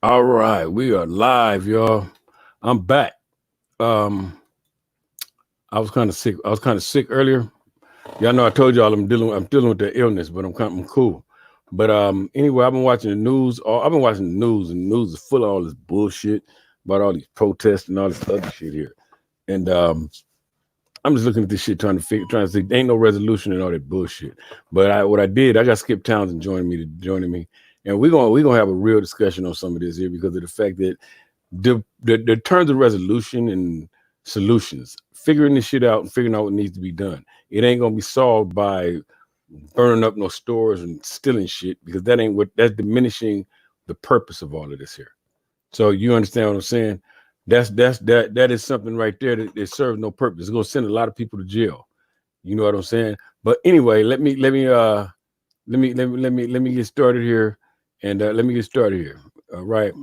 All right, we are live, y'all. I'm back. Um, I was kind of sick. I was kind of sick earlier. Y'all know I told y'all I'm dealing with the illness, but I'm cool. But anyway, I've been watching the news. I've been watching the news, and the news is full of all this bullshit about all these protests and all this other shit here. And I'm just looking at this shit, trying to see. There ain't no resolution and all that bullshit. But what I did, I got Skipp Townsend joining me, and we're gonna have a real discussion on some of this here because of the fact that the terms of resolution and solutions, figuring this shit out and figuring out what needs to be done. It ain't gonna be solved by burning up no stores and stealing shit because that's diminishing the purpose of all of this here. So you understand what I'm saying? That is something right there that serves no purpose. It's gonna send a lot of people to jail. You know what I'm saying? But anyway, let me get started here, and let me get started here. All right.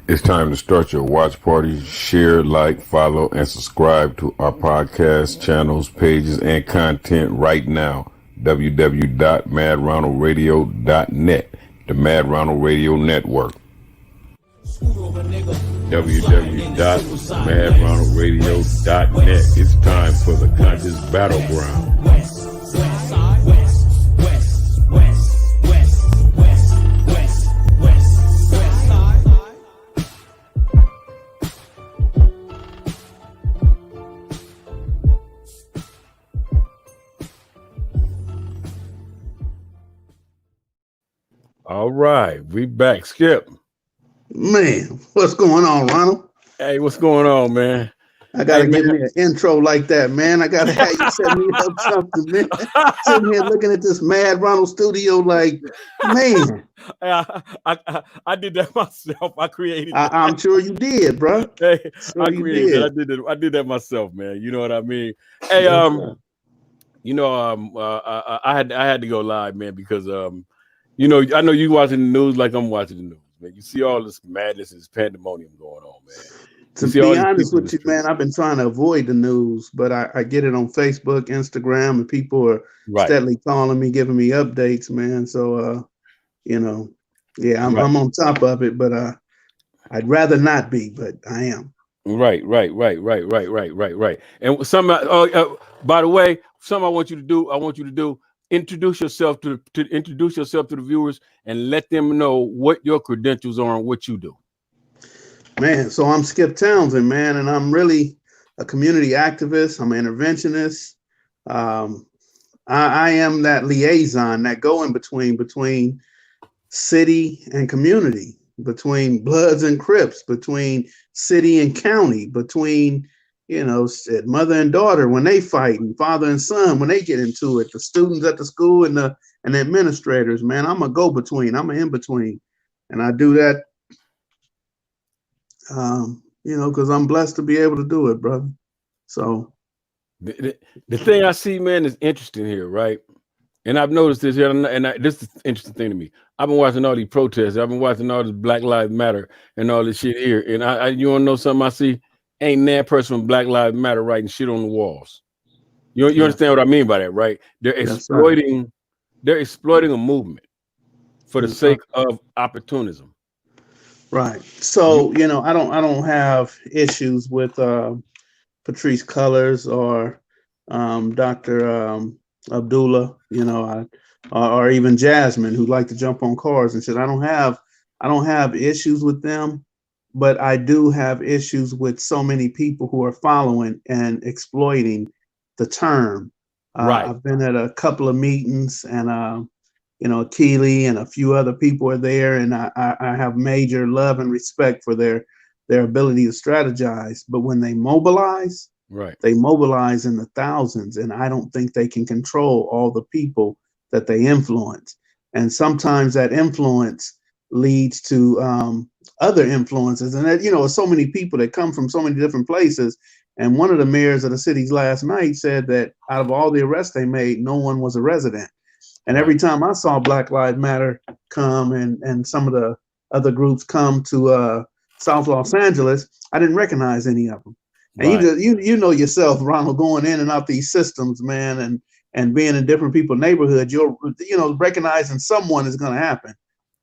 It's time to start your watch party. Share, like, follow, and subscribe to our podcast channels, pages, and content right now. www.madronaldradio.net, the Mad Ronald Radio Network. www.madronaldradio.net. It's time for the Conscious Battleground. All right, we back. Skipp. Man, what's going on, Ronald? Hey, what's going on, man? I gotta Hey, give man. me an intro like that, man. I gotta have you set me up something, man. Sitting here looking at this Mad Ronald studio, like, man. I did that myself. I created that. I'm sure you did, bro. Hey, Sure you created that. did. I did that myself, man. You know what I mean? Hey, Yes, sir. I had to go live, man, because I know you watching the news like I'm watching the news, man. You see all this madness and this pandemonium going on, man. To You see all be these honest people in the with you, man, streets. I've been trying to avoid the news, but I get it on Facebook, Instagram, and people are Right, steadily calling me, giving me updates, man. So you know, yeah, right. I'm on top of it, but I'd rather not be, but I am. Right. And by the way, something I want you to do, introduce yourself to the viewers and let them know what your credentials are and what you do. Man, so I'm Skipp Townsend, man, and I'm really a community activist. I'm an interventionist. Um, I am that liaison, that go in between city and community, between Bloods and Crips, between city and county, between mother and daughter when they fight, and father and son when they get into it, the students at the school and the administrators. Man, I'm a go between. I'm an in between, and I do that because I'm blessed to be able to do it, brother. So, The thing I see, man, is interesting here, right? And I've noticed this here, this is the interesting thing to me. I've been watching all these protests. I've been watching all this Black Lives Matter and all this shit here. And you want to know something I see? Ain't that person from Black Lives Matter writing shit on the walls. You yeah, understand what I mean by that, right? They're yes, sir. exploiting they're exploiting a movement for the Yes, sir. sake of opportunism. Right. You So, I don't have issues with Patrice Cullors or Dr. Abdullah, or even Jasmine, who like to jump on cars and shit. I don't have issues with them, but I do have issues with so many people who are following and exploiting the term. right, I've been at a couple of meetings, and Keely and a few other people are there, and I have major love and respect for their ability to strategize. But when right, they mobilize in the thousands, and I don't think they can control all the people that they influence. And sometimes that influence leads to other influences, and so many people that come from so many different places. And one of the mayors of the cities last night said that out of all the arrests they made, no one was a resident. And right, every time I saw Black Lives Matter come and some of the other groups come to South Los Angeles, I didn't recognize any of them. And right. you know yourself, Ronald, going in and out these systems, man, and being in different people's neighborhoods, you'll recognizing someone is going to happen.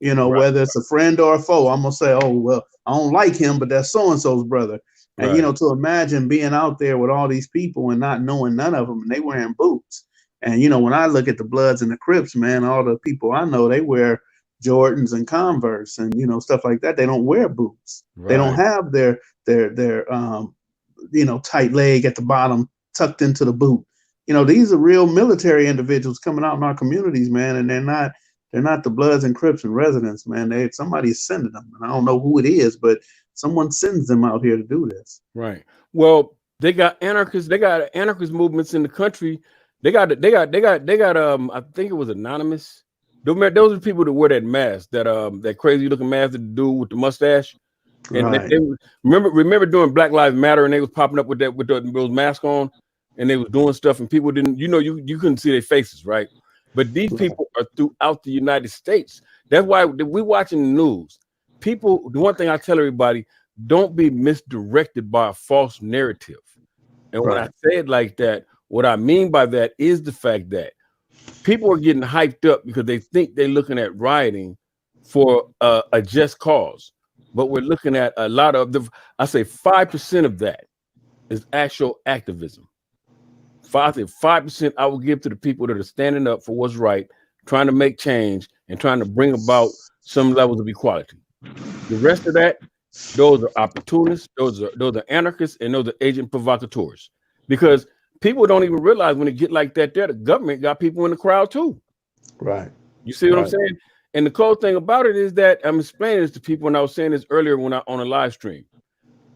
You know, Right. whether it's a friend or a foe, I'm gonna say, oh well, I don't like him, but that's so and so's brother. And you Right. know, to imagine being out there with all these people and not knowing none of them, and they wearing boots. And you know, when I look at the Bloods and the Crips, man, all the people I know, they wear Jordans and Converse and you know stuff like that. They don't wear boots. They don't Right. have their you know tight leg at the bottom tucked into the boot. You know, these are real military individuals coming out in our communities, man, and they're not the Bloods and Crips and residents, man. Somebody's sending them, and I don't know who it is, but someone sends them out here to do this. Right. Well, they got anarchists. They got anarchist movements in the country. They got. I think it was Anonymous. Those are people that wear that mask, that crazy looking mask that the dude with the mustache. And Right. they remember doing Black Lives Matter, and they was popping up with those masks on, and they was doing stuff, and people didn't, you couldn't see their faces, right? But these Right. people are throughout the United States. That's why we watching the news. People, the one thing I tell everybody, don't be misdirected by a false narrative. And when I Right. say it like that, what I mean by that is the fact that people are getting hyped up because they think they're looking at rioting for a just cause. But we're looking at a lot of I say 5% of that is actual activism. 5% I will give to the people that are standing up for what's right, trying to make change and trying to bring about some levels of equality. The rest of that, those are opportunists, those are anarchists, and those are agent provocateurs. Because people don't even realize when it get like that, the government got people in the crowd too. Right. You see what I'm Right. saying? And the cool thing about it is that I'm explaining this to people, and I was saying this earlier when on a live stream.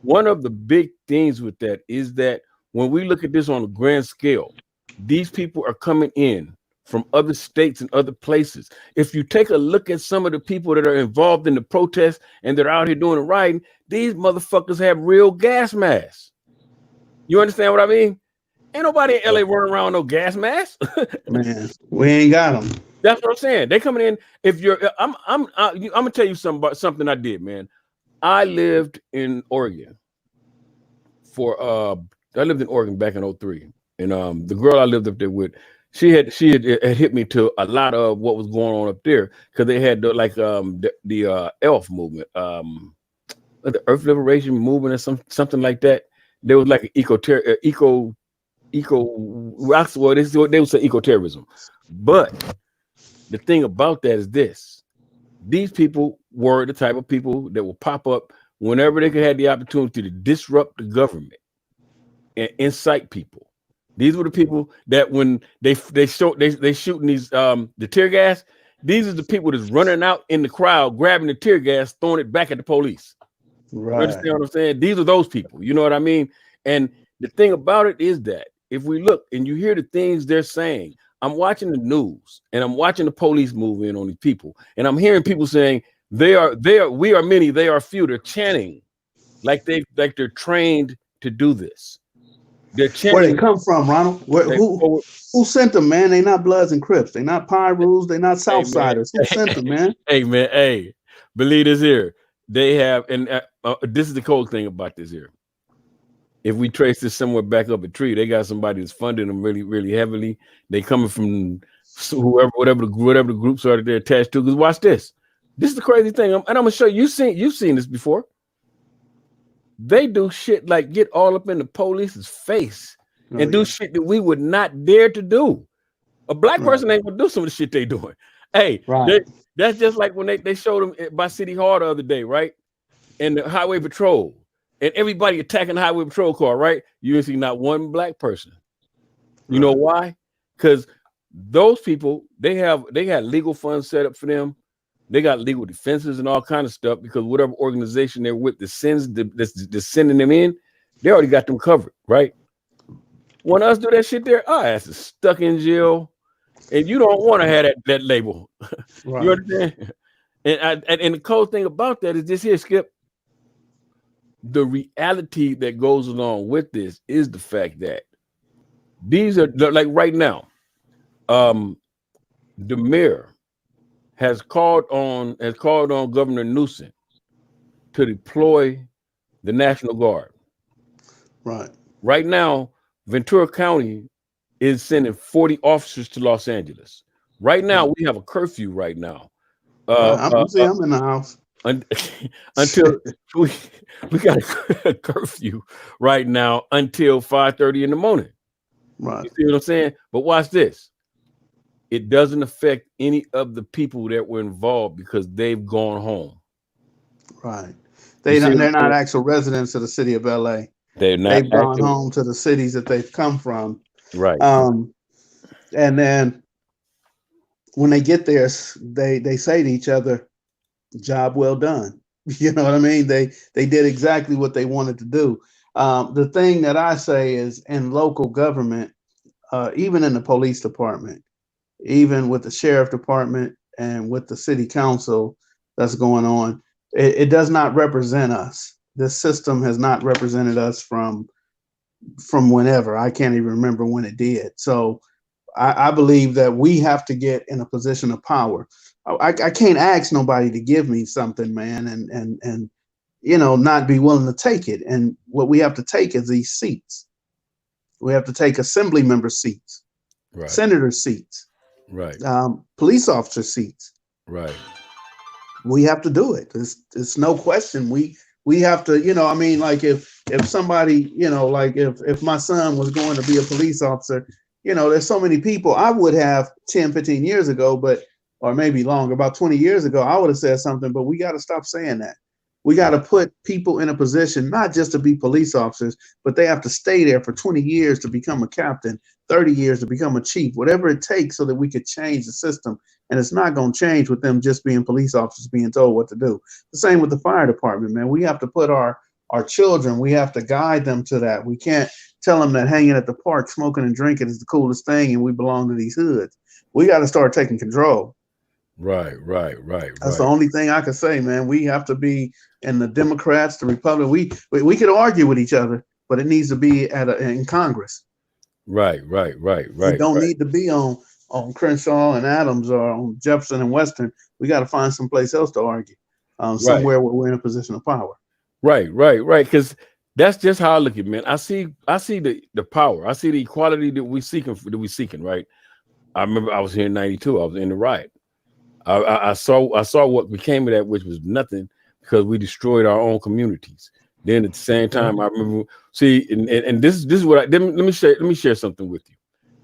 One of the big things with that is that when we look at this on a grand scale, these people are coming in from other states and other places. If you take a look at some of the people that are involved in the protests and they're out here doing the rioting, these motherfuckers have real gas masks. You understand what I mean? Ain't nobody in LA running around with no gas mask. Man, we ain't got them. That's what I'm saying. They coming in. If you're, I'm gonna tell you something I did, man. I lived in Oregon I lived in Oregon back in 03. And the girl I lived up there with, she had hit me to a lot of what was going on up there because they had the ELF movement, the Earth Liberation Movement or something like that. There was like an well, they would say eco-terrorism. But the thing about that is this: these people were the type of people that will pop up whenever they could have the opportunity to disrupt the government and incite people. These were the people that when they shooting these the tear gas, these are the people that's running out in the crowd, grabbing the tear gas, throwing it back at the police. Right. You understand what I'm saying? These are those people. You know what I mean? And the thing about it is that if we look and you hear the things they're saying, I'm watching the news and I'm watching the police move in on these people, and I'm hearing people saying we are many, they are few. They're chanting like they're trained to do this. They're chanting. Where they come from, Ronald? Who sent them, man? They not Bloods and Crips. They not Pyrus. They not Southsiders. Who sent them, man? Hey, man. Hey, believe this here. They have, and this is the cool thing about this here. If we trace this somewhere back up a tree, they got somebody that's funding them really, really heavily. They coming from whatever the groups are that they're attached to. Because watch this. This is the crazy thing, and I'm gonna show you. You've seen this before. They do shit like get all up in the police's face and do shit that we would not dare to do. A black person ain't gonna do some of the shit they doing. Hey, that's just like when they showed them by City Hall the other day, right? And the highway patrol and everybody attacking the highway patrol car, right? You didn't see not one black person. You know why? Because those people, they had legal funds set up for them. They got legal defenses and all kind of stuff because whatever organization they're with that's sending them in, they already got them covered, right? When us do that shit there, our ass is stuck in jail, and you don't want to have that label. Right. You understand? And the cool thing about that is this here, Skip. The reality that goes along with this is the fact that these are like right now, the mayor has called on Governor Newsom to deploy the National Guard. Right. Right now, Ventura County is sending 40 officers to Los Angeles. Right now, we have a curfew right now You see, I'm in the house. Until we got a curfew right now until 5:30 in the morning. Right. You see what I'm saying? But watch this. It doesn't affect any of the people that were involved because they've gone home. Right. They're They're not actual residents of the city of LA. They're not They've gone acting home to the cities that they've come from. right. And then when they get there, they say to each other, "Job well done." You know what I mean? They did exactly what they wanted to do. The thing that I say is in local government, even in the police department, even with the sheriff department and with the city council that's going on, it does not represent us. This system has not represented us from whenever. I can't even remember when it did. So I believe that we have to get in a position of power. I can't ask nobody to give me something, man, and not be willing to take it. And what we have to take is these seats. We have to take assembly member seats, Right. senator seats, Right. police officer seats. Right. We have to do it. It's no question. We have to, like if somebody, like if my son was going to be a police officer, there's so many people I would have 10, 15 years ago, or maybe longer, about 20 years ago, I would have said something, but we got to stop saying that. We got to put people in a position, not just to be police officers, but they have to stay there for 20 years to become a captain, 30 years to become a chief, whatever it takes so that we could change the system. And it's not going to change with them just being police officers, being told what to do. The same with the fire department, man. We have to put our children, we have to guide them to that. We can't tell them that hanging at the park, smoking and drinking is the coolest thing and we belong to these hoods. We got to start taking control. Right. That's the only thing I can say, man. We have to be in the Democrats, the Republicans. We could argue with each other, but it needs to be in Congress. Right. It don't need to be on Crenshaw and Adams or on Jefferson and Western. We got to find someplace else to argue, somewhere where we're in a position of power. Right. Because that's just how I look at it, man. I see the power. I see the equality that we're seeking. Right. I remember I was here in '92. I was in the riot. I saw what became of that, which was nothing because we destroyed our own communities. Then at the same time, I remember and this is what let me share something with you,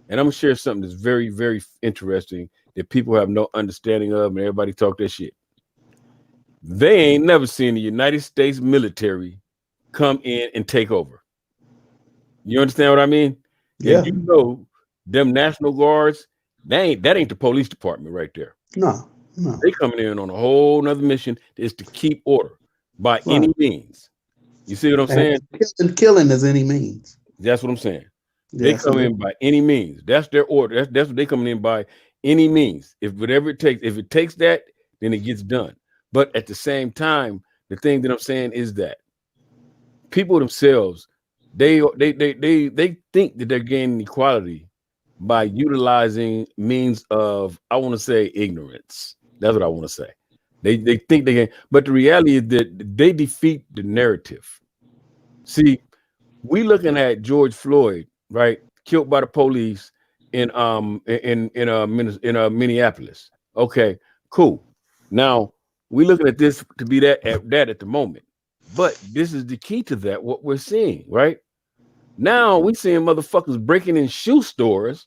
and I'm gonna share something that's very, very interesting that people have no understanding of, and everybody talk that shit. They ain't never seen the United States military come in and take over. You understand what I mean? Yeah. And them National Guards, that ain't the police department right there. No. They coming in on a whole nother mission is to keep order by any means. You see what I'm saying? Killing is any means. That's what I'm saying. They come in by any means. That's their order. That's what they coming in by any means. If it takes that, then it gets done. But at the same time, the thing that I'm saying is that people themselves, they think that they're gaining equality by utilizing means of, I want to say, ignorance. That's what I want to say. They think they can, but the reality is that they defeat the narrative. See, we looking at George Floyd, right, killed by the police in Minneapolis. Okay, cool. Now we looking at this to be that at the moment, but this is the key to that. What we're seeing, right now, we seeing motherfuckers breaking in shoe stores.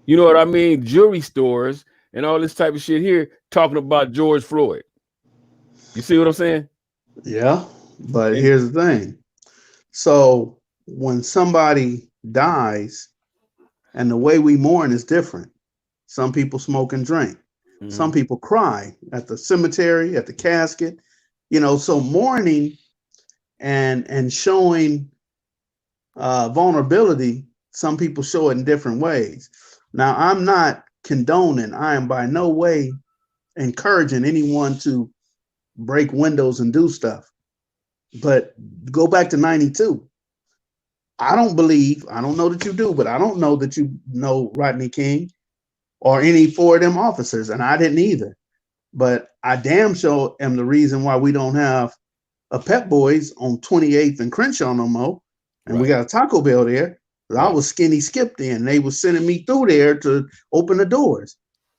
You know what I mean? Jewelry stores and all this type of shit here, talking about George Floyd. You see what I'm saying? Yeah, but here's the thing. So when somebody dies, and the way we mourn is different. Some people smoke and drink. Mm-hmm. Some people cry at the cemetery, at the casket. So mourning and showing vulnerability, some people show it in different ways. Now, I'm not condoning, I am by no way encouraging anyone to break windows and do stuff. But go back to 92. I don't know that you do, but I don't know that you know Rodney King or any four of them officers, and I didn't either. But I damn sure am the reason why we don't have a Pep Boys on 28th and Crenshaw no more, and we got a Taco Bell there. I was skinny Skipp then. They was sending me through there to open the doors.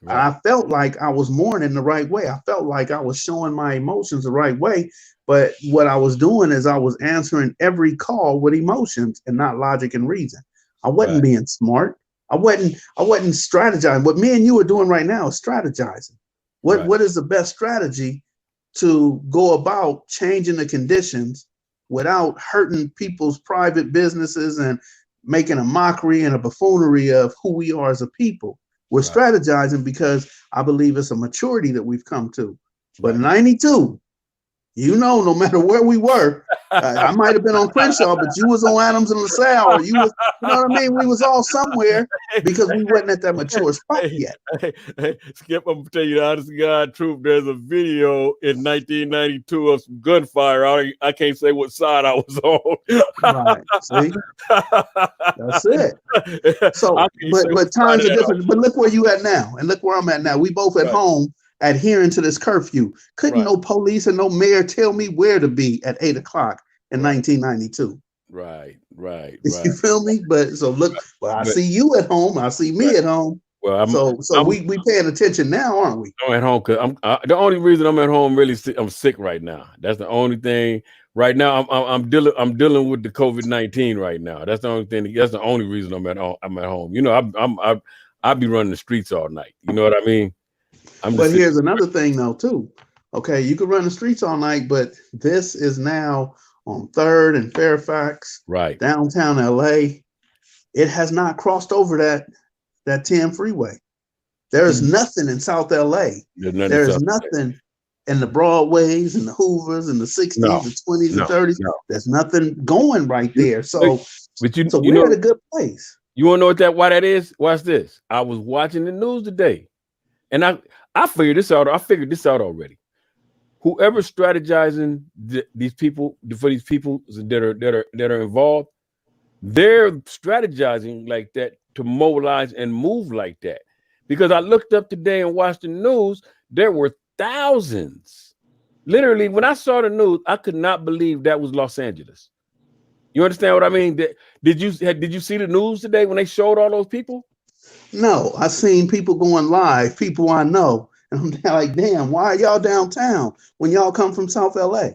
I felt like I was mourning the right way. I felt like I was showing my emotions the right way. But what I was doing is I was answering every call with emotions and not logic and reason. I wasn't being smart. I wasn't strategizing. What me and you are doing right now is strategizing. What is the best strategy to go about changing the conditions without hurting people's private businesses and making a mockery and a buffoonery of who we are as a people? We're strategizing because I believe it's a maturity that we've come to. But in 92, no matter where we were, I might have been on Crenshaw, but you was on Adams and LaSalle, or you was, you know what I mean? We was all somewhere because we wasn't at that mature spot yet. Skipp, I'm gonna tell you the honest to God truth. There's a video in 1992 of some gunfire. I can't say what side I was on. Right. See? That's it. So, but times are different. But look where you at now, and look where I'm at now. We both at home adhering to this curfew. Couldn't no police and no mayor tell me where to be at 8 o'clock in 1992. Right. You feel me? But so look, I see you at home. I see me at home. Well, we paying attention now, aren't we? I'm at home because the only reason I'm at home really I'm sick right now. That's the only thing. Right now, I'm dealing with the COVID-19 right now. That's the only thing. That's the only reason I'm at home. I be running the streets all night. You know what I mean? But here's another thing though too. Okay, you can run the streets all night, but this is now on 3rd and Fairfax, downtown LA. It has not crossed over that 10 freeway. There is nothing in South LA. There's nothing in the Broadways and the Hoovers and the 60s, the 20s, and 30s. There's nothing going right there. So we're at a good place. You want to know why that is? Watch this. I was watching the news today, and I figured this out. I figured this out already. Whoever's strategizing these people that are involved, they're strategizing like that to mobilize and move like that. Because I looked up today and watched the news, there were thousands. Literally, when I saw the news, I could not believe that was Los Angeles. You understand what I mean? Did you see the news today when they showed all those people? No, I seen people going live, people I know. And I'm like, damn, why are y'all downtown when y'all come from South LA?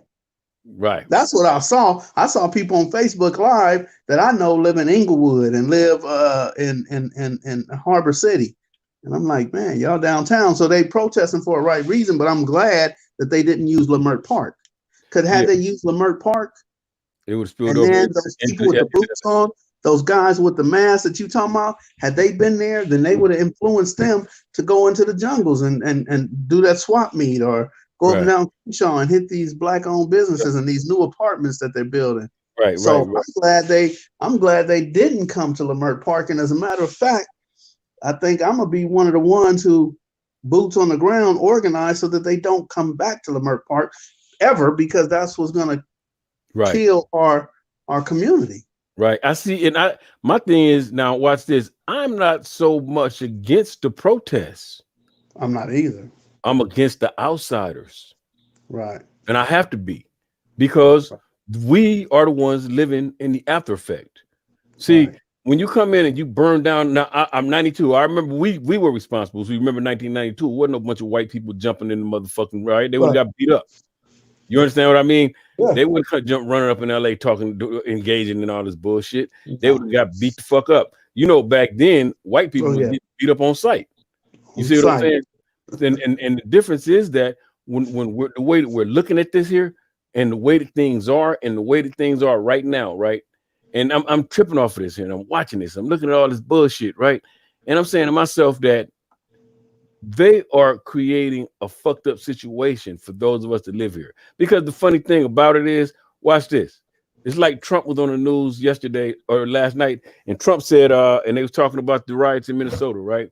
Right. That's what I saw. I saw people on Facebook Live that I know live in Inglewood and live in Harbor City. And I'm like, man, y'all downtown. So they protesting for a right reason, but I'm glad that they didn't use Lamert Park. Because had they used Lamert Park, it would spilled over. And then those people with the boots on, those guys with the masks that you talking about, had they been there, then they would have influenced them to go into the jungles and do that swap meet or go up and down Crenshaw and hit these black-owned businesses and these new apartments that they're building. I'm glad they didn't come to Lamert Park. And as a matter of fact, I think I'm gonna be one of the ones who boots on the ground organize so that they don't come back to Lamert Park ever, because that's what's gonna kill our community. Right. I see. And my thing is, now watch this. I'm not so much against the protests. I'm not either. I'm against the outsiders. Right. And I have to be, because we are the ones living in the after effect. See, when you come in and you burn down, now I'm 92. I remember we were responsible. So you remember 1992, it wasn't a bunch of white people jumping in the motherfucking right. They would have got beat up. You understand what I mean? Yeah. They wouldn't jump running up in LA engaging in all this bullshit. They would have got beat the fuck up. You know, back then, white people would get beat up on sight. You see what I'm saying? And the difference is that when we're the way that we're looking at this here, and the way that things are, and the way that things are right now, right? And I'm tripping off of this here, and I'm watching this. I'm looking at all this bullshit, right? And I'm saying to myself that they are creating a fucked up situation for those of us that live here. Because the funny thing about it is, watch this. It's like Trump was on the news yesterday or last night, and Trump said, and they was talking about the riots in Minnesota, right?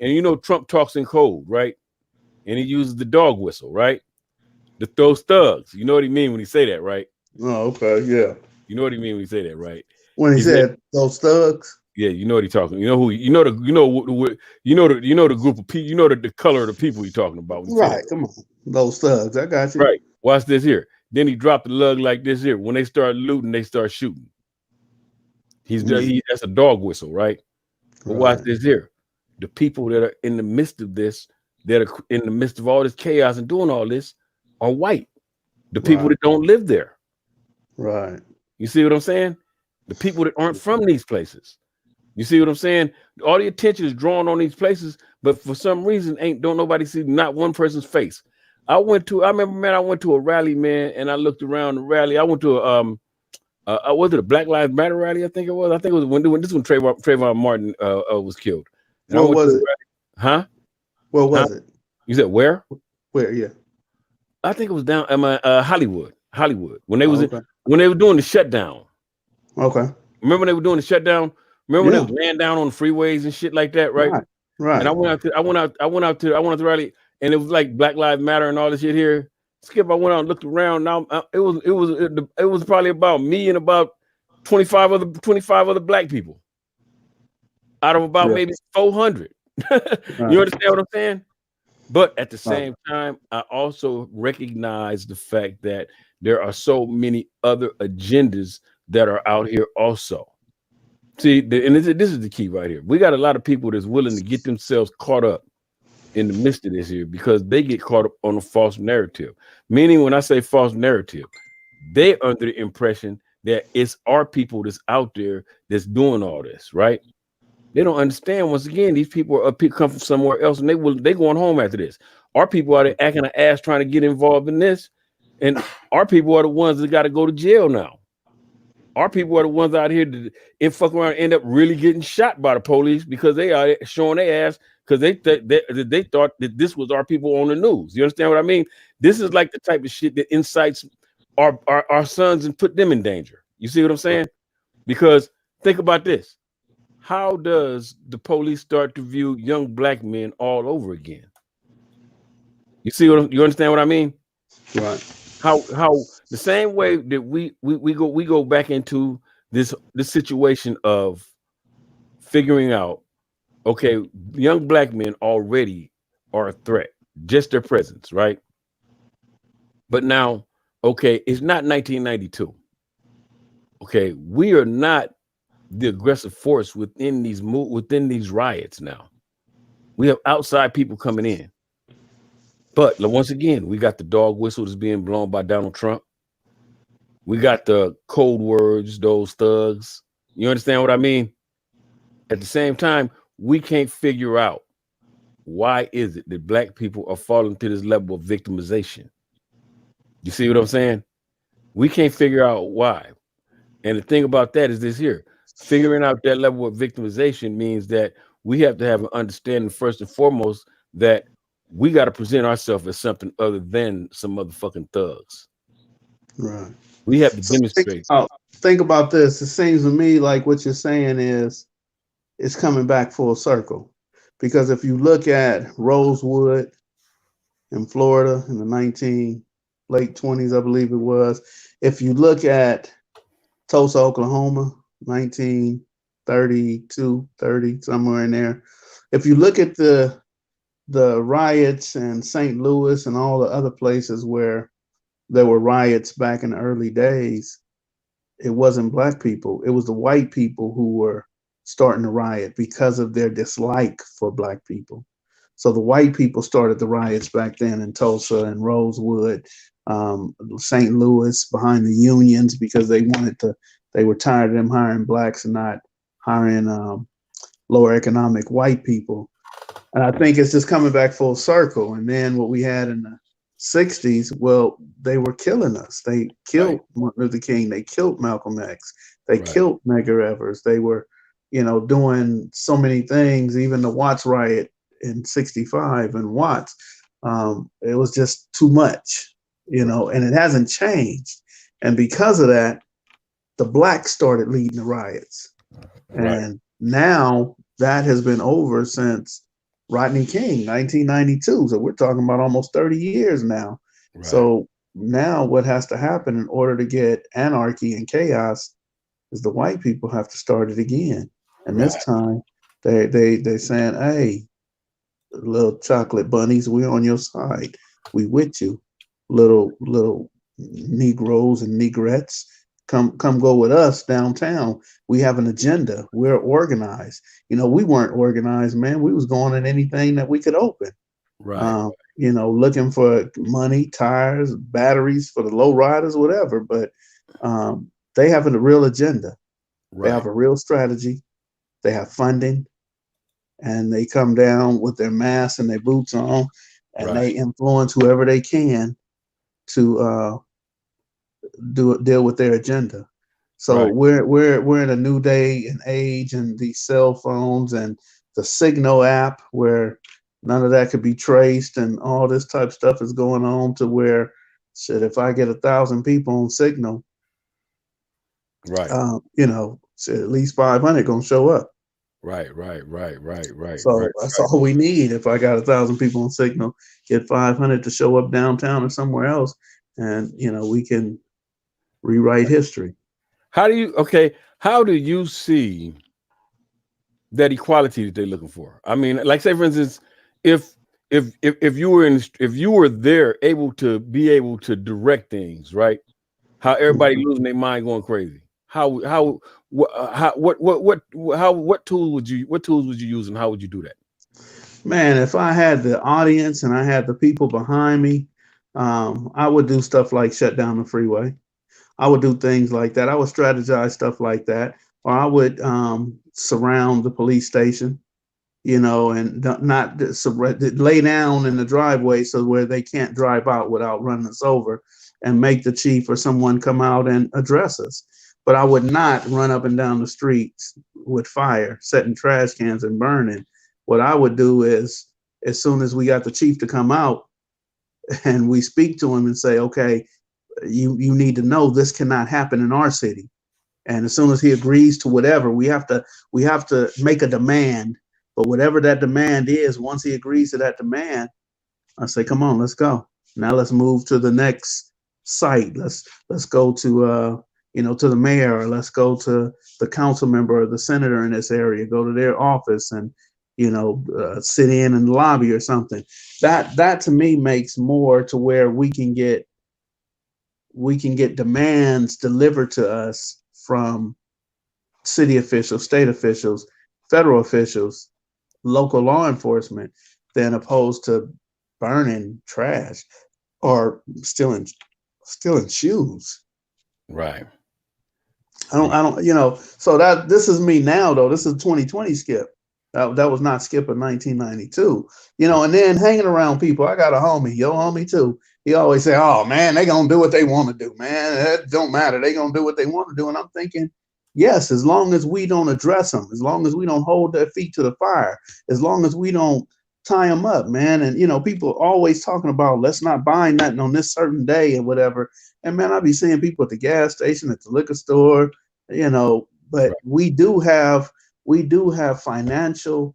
And you know, Trump talks in code, right? And he uses the dog whistle, right? Those thugs. You know what he mean when he say that, right? Oh, okay, yeah. You know what he mean when he say that, right? When he said those thugs. Yeah, you know what he's talking. You know who? You know the group of people. You know the color of the people he's talking about. Right. Come on, those thugs. I got you. Right. Watch this here. Then he dropped the lug like this here. When they start looting, they start shooting. That's a dog whistle, right? But watch this here. The people that are in the midst of this, that are in the midst of all this chaos and doing all this, are white. The people Right. that don't live there. Right. You see what I'm saying? The people that aren't from these places. You see what I'm saying? All the attention is drawn on these places, but for some reason, don't nobody see not one person's face. I remember, man, I went to a rally, man, and I looked around the rally. I went to was it a Black Lives Matter rally? I think it was. I think it was when Trayvon Martin was killed. And I What went to was a it? rally. Huh? What Huh? was it? You said where? Where? Yeah. I think it was down Hollywood. Hollywood. Oh, okay. When they were doing the shutdown. Okay. Remember when they were doing the shutdown? Remember when they Yeah. was laying down on the freeways and shit like that, right? Right. And I Right. went out to the rally, and it was like Black Lives Matter and all this shit here. Skip, I went out and looked around. Now it was probably about me and about 25 other black people out of about Yeah. maybe 400. Right. You understand what I'm saying? But at the Right. same time, I also recognize the fact that there are so many other agendas that are out here also. See, and this is the key right here. We got a lot of people that's willing to get themselves caught up in the midst of this here because they get caught up on a false narrative. Meaning, when I say false narrative, they're under the impression that it's our people that's out there that's doing all this, right? They don't understand. Once again, these people come from somewhere else, and they going home after this. Our people are acting an ass trying to get involved in this, and our people are the ones that got to go to jail now. Our people are the ones out here that fuck around and end up really getting shot by the police because they are showing their ass because they thought that this was our people on the news. You understand what I mean? This is like the type of shit that incites our sons and put them in danger. You see what I'm saying? Because think about this. How does the police start to view young black men all over again? You understand what I mean? Right. How the same way that we go back into this situation of figuring out, okay, young black men already are a threat, just their presence, right? But now, okay, it's not 1992. Okay, we are not the aggressive force within these riots now. We have outside people coming in. But once again, we got the dog whistle that's being blown by Donald Trump. We got the code words, those thugs. You understand what I mean? At the same time, we can't figure out why is it that black people are falling to this level of victimization. You see what I'm saying? We can't figure out why. And the thing about that is this here. Figuring out that level of victimization means that we have to have an understanding first and foremost that we got to present ourselves as something other than some motherfucking thugs. Right. We have to So demonstrate. think about this. It seems to me like what you're saying is it's coming back full circle. Because if you look at Rosewood in Florida in the late 20s, I believe it was. If you look at Tulsa, Oklahoma, 1932, 30, somewhere in there. If you look at the riots in St. Louis and all the other places where there were riots back in the early days, it wasn't black people. It was the white people who were starting to riot because of their dislike for black people. So the white people started the riots back then in Tulsa and Rosewood, St. Louis, behind the unions because they were tired of them hiring blacks and not hiring lower economic white people. And I think it's just coming back full circle. And then what we had in the 60s, well, they were killing us. They killed Martin Luther King. They killed Malcolm X. They killed Medgar Evers. They were, doing so many things, even the Watts riot in 65 and Watts. It was just too much, and it hasn't changed. And because of that, the blacks started leading the riots. And now that has been over since Rodney King, 1992. So we're talking about almost 30 years now. Right. So now what has to happen in order to get anarchy and chaos is the white people have to start it again. And this time they saying, hey, little chocolate bunnies, we're on your side. We with you. Little Negroes and Negrettes, come go with us downtown. We have an agenda. We're organized. We weren't organized, man. We was going in anything that we could open. Right. Looking for money, tires, batteries for the low riders, whatever. But they have a real agenda. They Right. have a real strategy. They have funding, and they come down with their masks and their boots on, and Right. they influence whoever they can to deal with their agenda. So Right. we're in a new day and age, and these cell phones and the Signal app where none of that could be traced, and all this type of stuff is going on to where, shit, if I get 1,000 people on Signal, Right. shit, at least 500 gonna show up. Right. Right. Right. Right. Right. Right. So that's all we need. If I got 1,000 people on Signal, get 500 to show up downtown or somewhere else, and we can rewrite history. How do you see that equality that they're looking for? I mean, like say for instance, if you were if you were there able to direct things, right? How everybody losing their mind going crazy. What tools would you use, and how would you do that? Man, if I had the audience and I had the people behind me, I would do stuff like shut down the freeway. I would do things like that. I would strategize stuff like that, or I would surround the police station, and not lay down in the driveway so where they can't drive out without running us over, and make the chief or someone come out and address us. But I would not run up and down the streets with fire, setting trash cans and burning. What I would do is, as soon as we got the chief to come out and we speak to him and say, okay, you need to know this cannot happen in our city. And as soon as he agrees to whatever, we have to make a demand. But whatever that demand is, once he agrees to that demand, I say, come on, let's go. Now let's move to the next site. Let's go to to the mayor, or let's go to the council member or the senator in this area, go to their office and sit in the lobby or something. That to me makes more to where we can get demands delivered to us from city officials, state officials, federal officials, local law enforcement, than opposed to burning trash or stealing shoes. Right. I don't, so that this is me now though. This is 2020 Skipp. That was not Skipp in 1992. And then hanging around people. I got a homie, your homie too. He always say, oh man, they gonna do what they want to do, man. It don't matter. They gonna do what they want to do. And I'm thinking, yes, as long as we don't address them, as long as we don't hold their feet to the fire, as long as we don't tie them up, man. And people always talking about let's not buy nothing on this certain day and whatever. And man, I be seeing people at the gas station, at the liquor store, but Right. we do have financial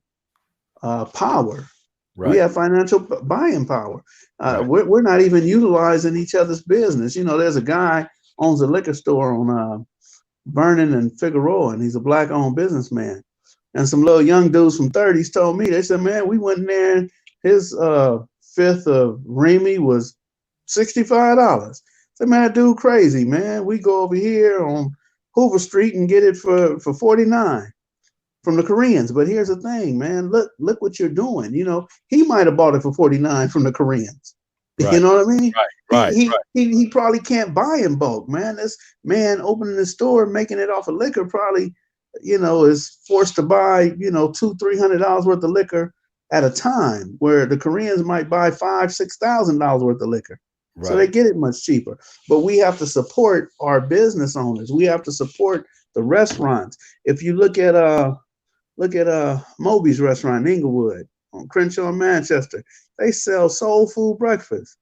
power. We Right. have financial buying power. Right. We're not even utilizing each other's business. There's a guy owns a liquor store on Vernon and Figueroa, and he's a black-owned businessman. And some little young dudes from 30s told me, they said, man, we went in there and his fifth of Remy was $65. I said, man, that dude crazy, man. We go over here on Hoover Street and get it for $49 from the Koreans. But here's the thing, man. Look what you're doing. He might have bought it for $49 from the Koreans. Right. You know what I mean? Right. He probably can't buy in bulk, man. This man opening the store, making it off of liquor, probably, is forced to buy, $200-300 worth of liquor at a time, where the Koreans might buy $5,000-6,000 worth of liquor. Right. So they get it much cheaper. But we have to support our business owners. We have to support the restaurants. If you look at Moby's restaurant in Inglewood on Crenshaw and Manchester, they sell soul food breakfast.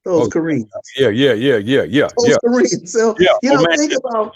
Those Koreans. Yeah. Those Koreans. So think about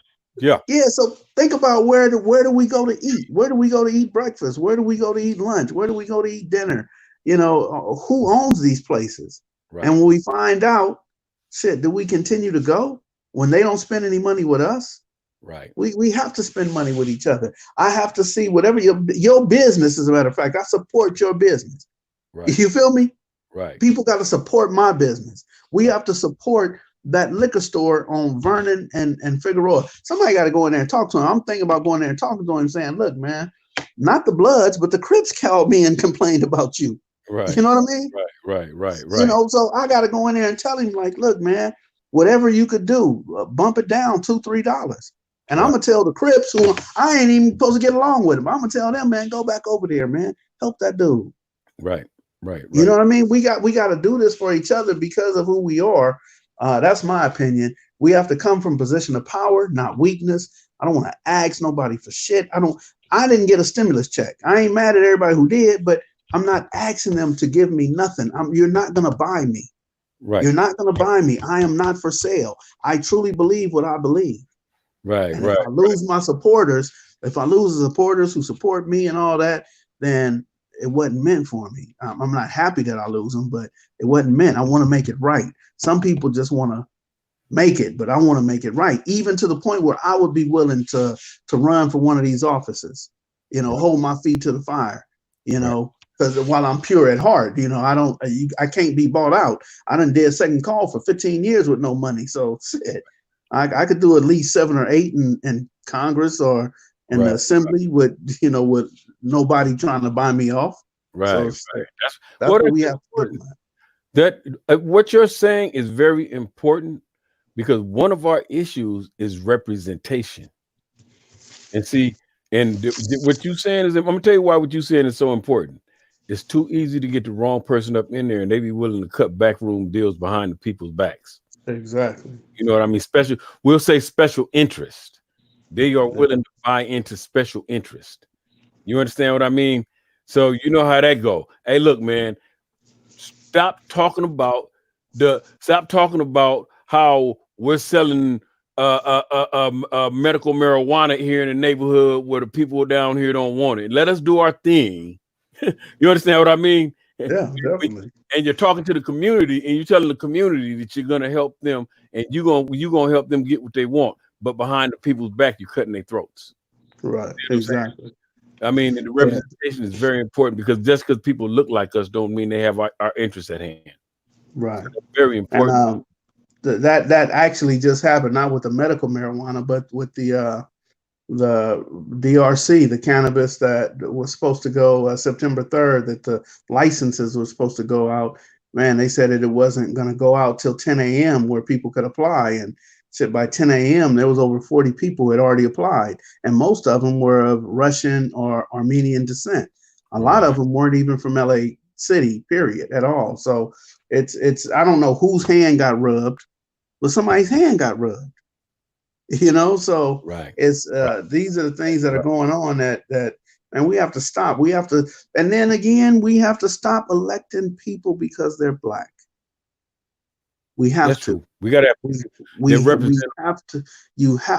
so think about where do we go to eat? Where do we go to eat breakfast? Where do we go to eat lunch? Where do we go to eat dinner? Who owns these places? Right. And when we find out, shit, do we continue to go when they don't spend any money with us? Right. We have to spend money with each other. I have to see whatever your business, as a matter of fact, I support your business. Right. You feel me? Right. People got to support my business. We have to support that liquor store on Vernon and Figueroa. Somebody got to go in there and talk to him. I'm thinking about going there and talking to him and saying, look, man, not the Bloods, but the Crips called me and complained about you. Right. You know what I mean? Right. You know, so I got to go in there and tell him, like, look, man, whatever you could do, bump it down $2, $3. And I'm going to tell the Crips, who I ain't even supposed to get along with them, I'm going to tell them, man, go back over there, man. Help that dude. Right. You know what I mean? We got to do this for each other because of who we are. That's my opinion. We have to come from a position of power, not weakness. I don't want to ask nobody for shit. I didn't get a stimulus check. I ain't mad at everybody who did, but I'm not asking them to give me nothing. You're not going to buy me. Right. You're not going to buy me. I am not for sale. I truly believe what I believe. Right. And if I lose my supporters, if I lose the supporters who support me and all that, then it wasn't meant for me. I'm not happy that I lose them, but it wasn't meant. I want to make it right. Some people just want to make it, but I want to make it right, even to the point where I would be willing to run for one of these offices, you know, hold my feet to the fire, you know, because while I'm pure at heart, you know, I can't be bought out. I done did second call for 15 years with no money. So shit, I could do at least 7 or 8 in Congress or in the assembly with, you know, with nobody trying to buy me off. Right. So that's what we have to do. That what you're saying is very important, because one of our issues is representation. And see, and what you're saying is, I'm gonna tell you why what you're saying is so important. It's too easy to get the wrong person up in there, and they be willing to cut backroom deals behind the people's backs. Exactly. You know what I mean? We'll say special interest. They are willing to buy into special interest. You understand what I mean? So you know how that go. Hey, look, man, stop talking about how we're selling medical marijuana here in the neighborhood where the people down here don't want it. Let us do our thing. You understand what I mean? Yeah, definitely. And you're talking to the community, and you're telling the community that you're gonna help them, and you're gonna help them get what they want. But behind the people's back, you're cutting their throats. Right. You know exactly. I mean, the representation is very important, because just because people look like us don't mean they have our interests at hand. Right. So very important. And that actually just happened, not with the medical marijuana, but with the DRC, the cannabis that was supposed to go September 3rd, that the licenses were supposed to go out. Man, they said that it wasn't going to go out till 10 a.m. where people could apply. And said by 10 a.m. there was over 40 people who had already applied. And most of them were of Russian or Armenian descent. A lot of them weren't even from LA City, period, at all. So it's I don't know whose hand got rubbed, but somebody's hand got rubbed. You know, so it's these are the things that are going on that and we have to stop. We have to, and then again, we have to stop electing people because they're Black. We have That's to. true. We got to. We have to.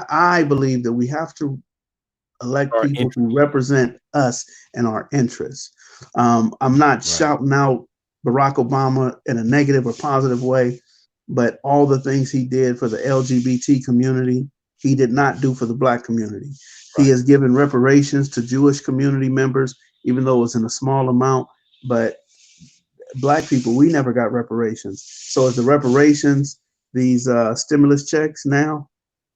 I believe that we have to elect people who represent us and our interests. I'm not shouting out Barack Obama in a negative or positive way, but all the things he did for the LGBT community, he did not do for the Black community. He has given reparations to Jewish community members, even though it's in a small amount, but Black people, we never got reparations. So is the reparations, these stimulus checks now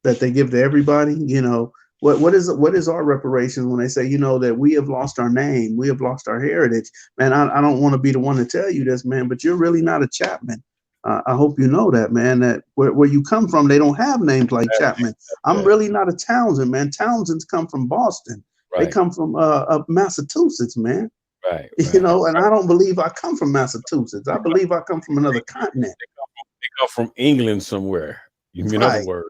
that they give to everybody, you know, what is our reparations when they say, you know, that we have lost our name, we have lost our heritage? Man, I don't want to be the one to tell you this, man, but you're really not a Chapman. I hope you know that, man, that where you come from, they don't have names like Chapman. I'm really not a Townsend, man. Townsends come from Boston. They come from Massachusetts, man. You know, and I don't believe I come from Massachusetts. I believe I come from another continent. They come from England somewhere. In other words,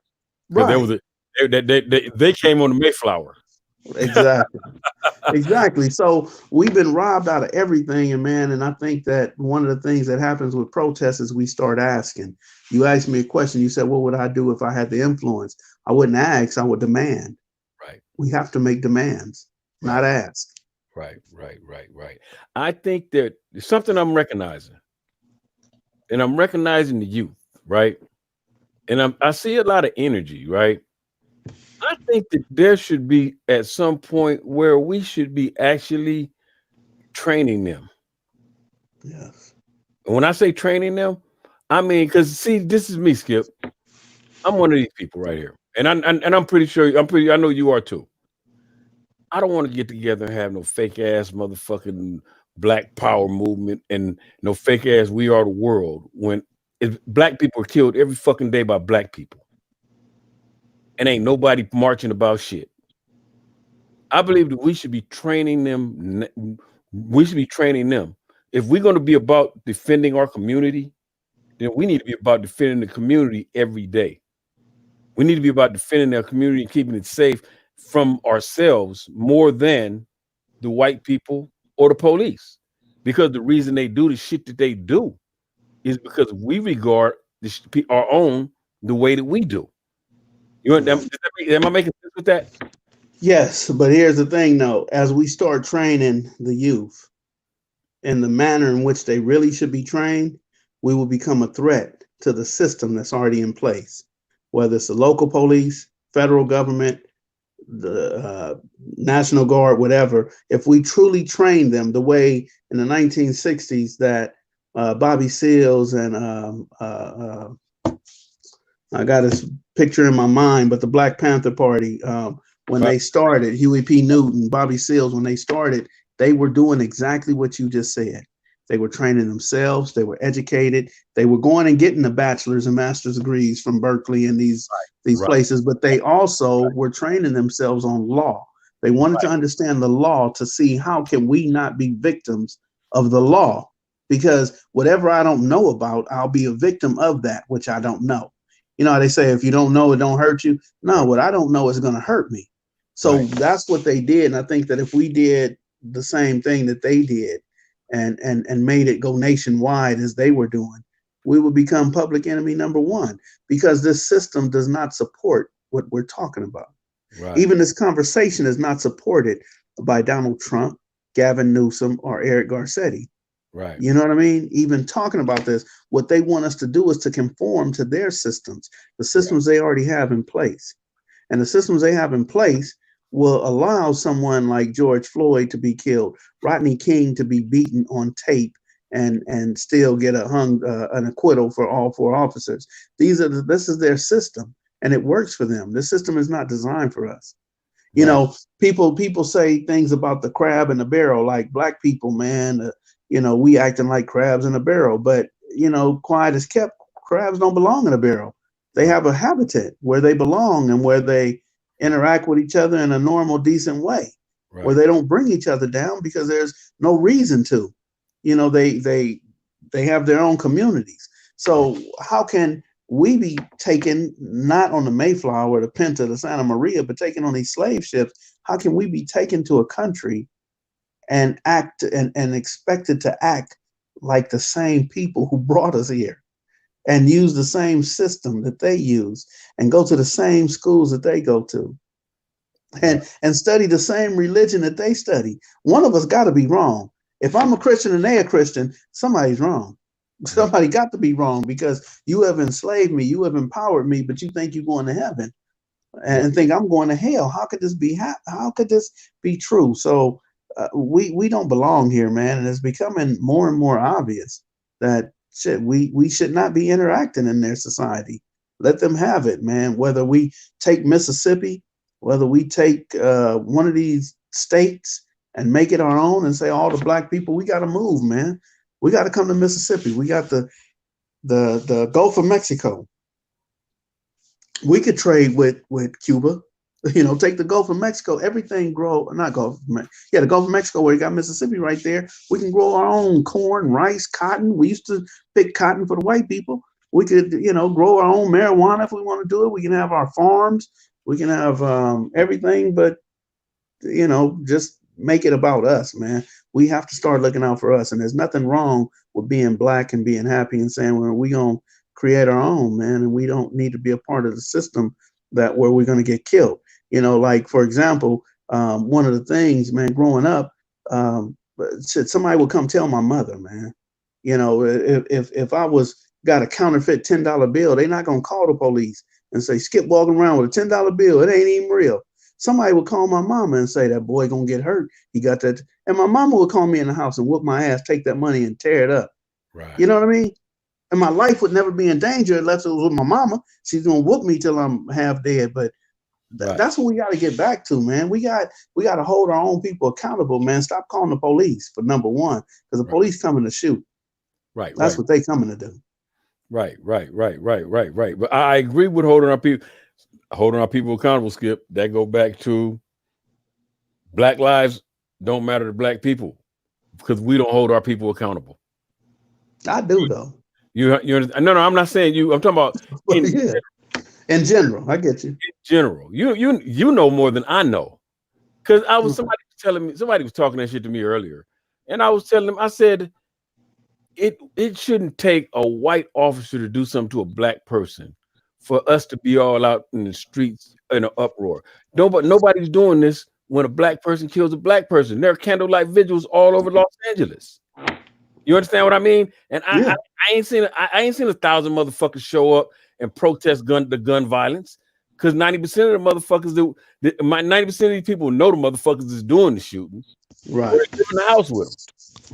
they came on the Mayflower. Exactly. So we've been robbed out of everything, and I think that one of the things that happens with protests is we start asking. You asked me a question. You said, "What would I do if I had the influence?" I wouldn't ask. I would demand. We have to make demands, not ask. Right. I think that there's something I'm recognizing, and I'm recognizing the youth, right? And I see a lot of energy, right? I think that there should be at some point where we should be actually training them. Yes. And when I say training them, I mean, because see, this is me, Skipp. I'm one of these people right here, and I'm pretty sure I know you are too. I don't want to get together and have no fake ass motherfucking Black Power movement and no fake ass We Are the World when black people are killed every fucking day by black people and ain't nobody marching about shit. I believe that we should be training them. We should be training them. If we're going to be about defending our community, then we need to be about defending the community every day. We need to be about defending our community and keeping it safe from ourselves more than the white people or the police. Because the reason they do the shit that they do is because we regard our own the way that we do. You know, am I making sense with that? Yes, but here's the thing though, as we start training the youth in the manner in which they really should be trained, we will become a threat to the system that's already in place, whether it's the local police, federal government, the National Guard, whatever. If we truly train them the way in the 1960s that Bobby Seals and I got his picture in my mind, but the Black Panther Party, when they started, Huey P. Newton, Bobby Seals, when they started, they were doing exactly what you just said. They were training themselves. They were educated. They were going and getting the bachelor's and master's degrees from Berkeley and these places, but they also were training themselves on law. They wanted to understand the law to see how can we not be victims of the law, because whatever I don't know about, I'll be a victim of that which I don't know. You know how they say, if you don't know, it don't hurt you. No, what I don't know is going to hurt me. So that's what they did. And I think that if we did the same thing that they did and made it go nationwide as they were doing, we would become public enemy number one, because this system does not support what we're talking about. Right. Even this conversation is not supported by Donald Trump, Gavin Newsom, or Eric Garcetti. Right. You know what I mean? Even talking about this, what they want us to do is to conform to their systems, the systems they already have in place. And the systems they have in place will allow someone like George Floyd to be killed, Rodney King to be beaten on tape and still get an acquittal for all four officers. This is their system, and it works for them. This system is not designed for us. You know, people say things about the crab in the barrel, like black people, man, we acting like crabs in a barrel, but quiet as kept, crabs don't belong in a barrel. They have a habitat where they belong and where they interact with each other in a normal, decent way, where they don't bring each other down because there's no reason to. They have their own communities. So how can we be taken not on the Mayflower, the Pinta, the Santa Maria, but taken on these slave ships? How can we be taken to a country and act and expected to act like the same people who brought us here and use the same system that they use and go to the same schools that they go to and study the same religion that they study? One of us got to be wrong. If I'm a Christian and they a Christian, somebody's wrong. Somebody got to be wrong, because you have enslaved me, you have empowered me, but you think you're going to heaven and think I'm going to hell. How could this be? How could this be true? So we don't belong here, man, and it's becoming more and more obvious that we should not be interacting in their society. Let them have it, man. Whether we take Mississippi, whether we take one of these states and make it our own and say all the black people, we got to move, man. We got to come to Mississippi. We got the Gulf of Mexico. We could trade with Cuba. Take the Gulf of Mexico. Everything not Gulf. The Gulf of Mexico, where you got Mississippi right there. We can grow our own corn, rice, cotton. We used to pick cotton for the white people. We could, grow our own marijuana if we want to do it. We can have our farms. We can have everything, but just make it about us, man. We have to start looking out for us. And there's nothing wrong with being black and being happy and saying, well, we're going to create our own, man. And we don't need to be a part of the system where we're going to get killed. Like, for example, one of the things, man, growing up, somebody would come tell my mother, man, if I got a counterfeit $10 bill, they're not going to call the police and say, Skipp walking around with a $10 bill. It ain't even real. Somebody would call my mama and say, that boy gonna get hurt. He got that. And my mama would call me in the house and whoop my ass, take that money and tear it up. Right. You know what I mean? and my life would never be in danger unless it was with my mama. She's gonna whoop me till I'm half dead. But that's what we got to get back to, man. We got to hold our own people accountable, man. Stop calling the police for number one, because the police coming to shoot. Right. That's what they coming to do. Right. But I agree with holding our people accountable, Skip. That go back to Black lives don't matter to Black people because we don't hold our people accountable. I do though. You no, I'm not saying you. I'm talking about in general. I get you. In general, you know more than I know, because somebody was talking that shit to me earlier, and I was telling them, I said, it shouldn't take a white officer to do something to a Black person for us to be all out in the streets in an uproar. Nobody's doing this when a Black person kills a Black person. There are candlelight vigils all over Los Angeles. You understand what I mean? And I ain't seen 1,000 motherfuckers show up and protest the gun violence, because 90% of the motherfuckers 90% of these people know the motherfuckers is doing the shooting. Right. They're in the house with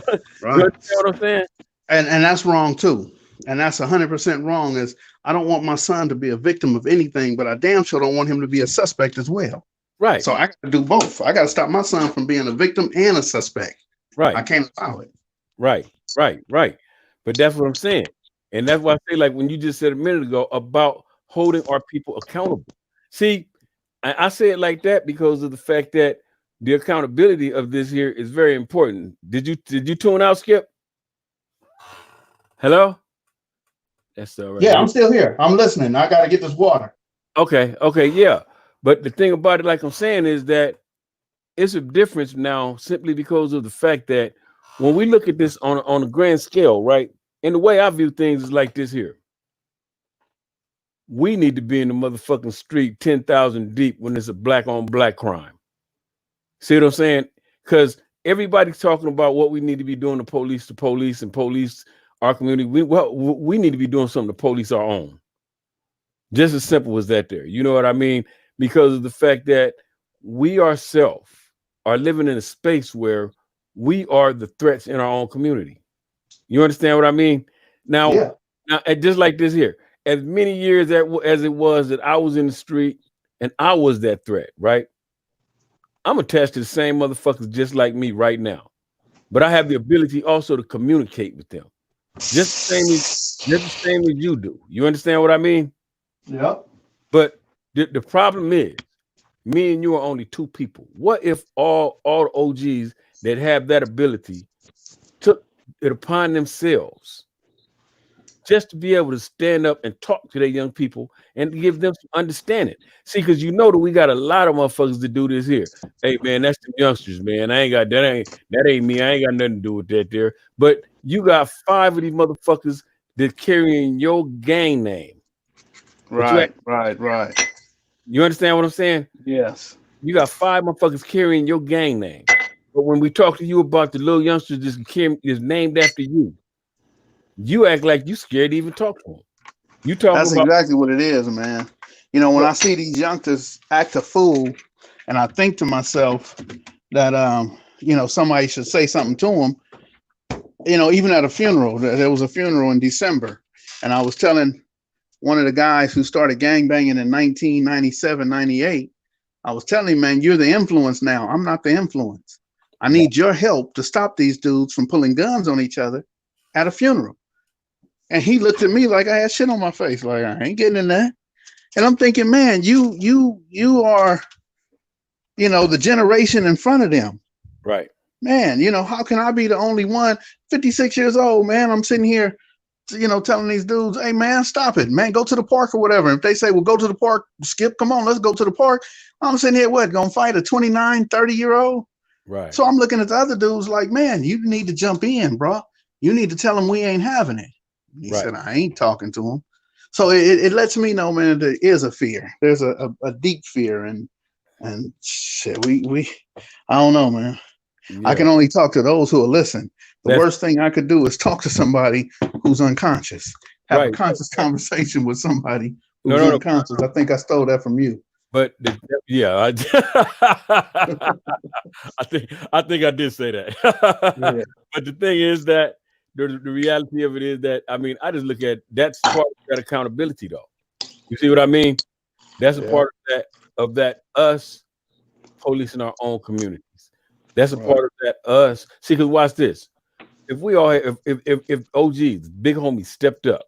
them. Right. You understand what I'm saying? And that's wrong too. And that's 100% wrong. Is I don't want my son to be a victim of anything, but I damn sure don't want him to be a suspect as well. Right. So I got to do both. I got to stop my son from being a victim and a suspect. Right. I can't allow it. Right. But that's what I'm saying. And that's why I say, like when you just said a minute ago about holding our people accountable. See, I say it like that because of the fact that the accountability of this here is very important. Did you tune out, Skip? Hello? That's all right. Yeah, I'm still here. I'm listening. I got to get this water. Okay, yeah. But the thing about it, like I'm saying, is that it's a difference now simply because of the fact that when we look at this on a grand scale, right? And the way I view things is like this here. We need to be in the motherfucking street 10,000 deep when it's a Black on Black crime. See what I'm saying? Because everybody's talking about what we need to be doing to police and police our community. We need to be doing something to police our own. Just as simple as that there. You know what I mean? Because of the fact that we ourselves are living in a space where we are the threats in our own community. You understand what I mean? Now, just like this here, as many years as it was that I was in the street and I was that threat, right? I'm attached to the same motherfuckers just like me right now. But I have the ability also to communicate with them. Just the same as you do. You understand what I mean? Yep. But the problem is, me and you are only two people. What if all the OGs that have that ability took it upon themselves just to be able to stand up and talk to their young people and to give them some understanding? See, because you know that we got a lot of motherfuckers to do this here. Hey man, that's the youngsters, man. That ain't me. I ain't got nothing to do with that there. But you got 5 of these motherfuckers that carrying your gang name. Right. You understand what I'm saying? Yes. You got 5 motherfuckers carrying your gang name. But when we talk to you about the little youngsters is named after you, you act like you scared to even talk to them. That's exactly what it is, man. You know, when I see these youngsters act a fool, and I think to myself that somebody should say something to them. You know, even at a funeral, there was a funeral in December, and I was telling one of the guys who started gangbanging in 1997, 98, I was telling him, man, you're the influence now. I'm not the influence. I need your help to stop these dudes from pulling guns on each other at a funeral. And he looked at me like I had shit on my face, like I ain't getting in that. And I'm thinking, man, you are, the generation in front of them. Right. Man, how can I be the only one? 56 years old, man. I'm sitting here, telling these dudes, hey, man, stop it, man. Go to the park or whatever. If they say, well, go to the park, Skip, come on, let's go to the park. I'm sitting here, going to fight a 29, 30-year-old? Right. So I'm looking at the other dudes like, man, you need to jump in, bro. You need to tell them we ain't having it. He said, I ain't talking to him. So it lets me know, man, there is a fear. There's a deep fear. And shit, I don't know, man. Yeah. I can only talk to those who will listen. The worst thing I could do is talk to somebody who's unconscious. Have a conscious conversation with somebody who's unconscious. I think I stole that from you. But I think I did say that. Yeah. But the thing is that the reality of it is that I mean, I just look at that's part of that accountability, though. You see what I mean? That's a Yeah. part of that us policing our own communities. That's a Right. part of that us. See, because watch this. If we all if OGs, big homies stepped up,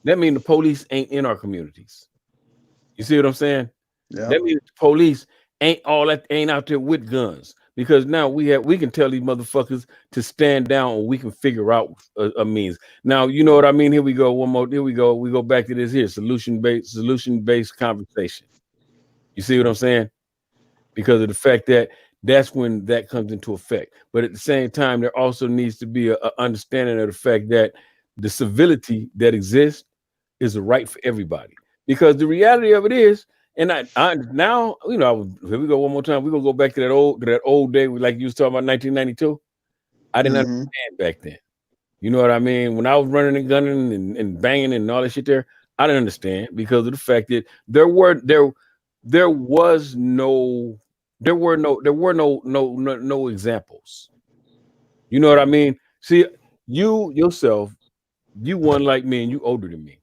that means the police ain't in our communities. You see what I'm saying? Yeah. That means the police ain't out there with guns because now we can tell these motherfuckers to stand down and we can figure out a means. Now you know what I mean. Here we go. One more. Here we go. We go back to this here solution based conversation. You see what I'm saying? Because of the fact that that's when that comes into effect. But at the same time, there also needs to be a understanding of the fact that the civility that exists is a right for everybody. Because the reality of it is, and I now, here we go one more time. We're gonna go back to that old day, like you was talking about 1992. I didn't Mm-hmm. understand back then. You know what I mean? When I was running and gunning and banging and all that shit there, I didn't understand because of the fact that there was no no examples. You know what I mean? See, you yourself, you one like me and you older than me.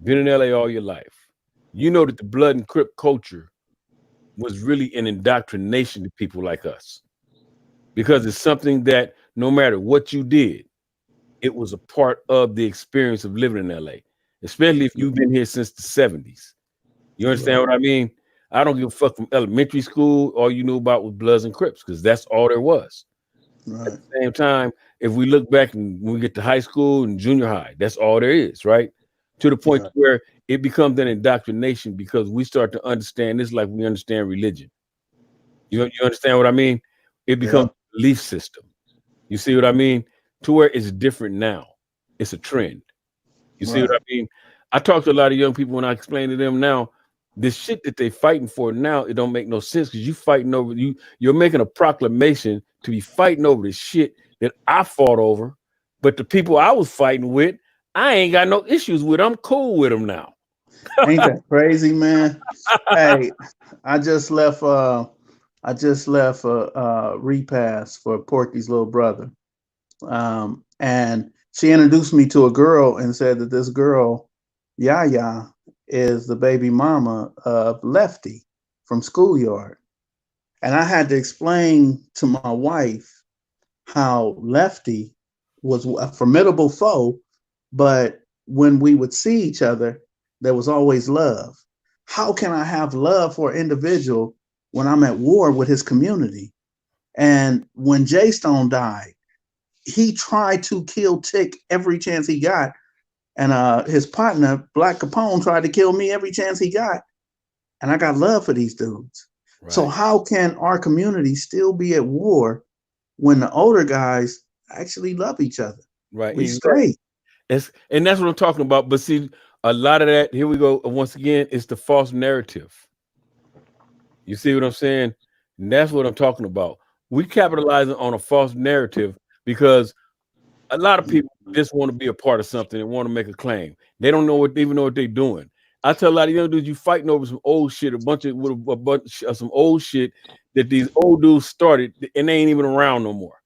Been in LA all your life. You know that the blood and crip culture was really an indoctrination to people like us. Because it's something that no matter what you did, it was a part of the experience of living in LA, especially if you've been here since the 70s. You understand Right. what I mean? I don't give a fuck from elementary school. All you knew about was Bloods and Crips because that's all there was. At Right. the same time, if we look back and when we get to high school and junior high, that's all there is, right? To the point Right. where it becomes an indoctrination because we start to understand this like we understand religion. You understand what I mean? It Yeah. becomes a belief system. You see what I mean? To where it's different now. It's a trend. You see what Right. I mean? I talk to a lot of young people when I explain to them now, the shit that they fighting for now, it don't make no sense because you fighting over you're making a proclamation to be fighting over the shit that I fought over, but the people I was fighting with, I ain't got no issues with. I'm cool with them now. Ain't that crazy, man? Hey, I just left. I just left a repast for Porky's little brother, and she introduced me to a girl and said that this girl, Yaya, is the baby mama of Lefty from Schoolyard. And I had to explain to my wife how Lefty was a formidable foe, but when we would see each other, there was always love. How can I have love for an individual when I'm at war with his community? And when Jay Stone died, he tried to kill Tick every chance he got. And his partner, Black Capone, tried to kill me every chance he got. And I got love for these dudes. So Right. how can our community still be at war when the older guys actually love each other? Right. We Exactly. straight. And that's what I'm talking about. But see, a lot of that, here we go. Once again, it's the false narrative. You see what I'm saying? And that's what I'm talking about. We capitalizing on a false narrative because a lot of people just want to be a part of something and want to make a claim. They don't even know what they're doing. I tell a lot of young dudes, you fighting over some old shit, with a bunch of some old shit that these old dudes started and they ain't even around no more.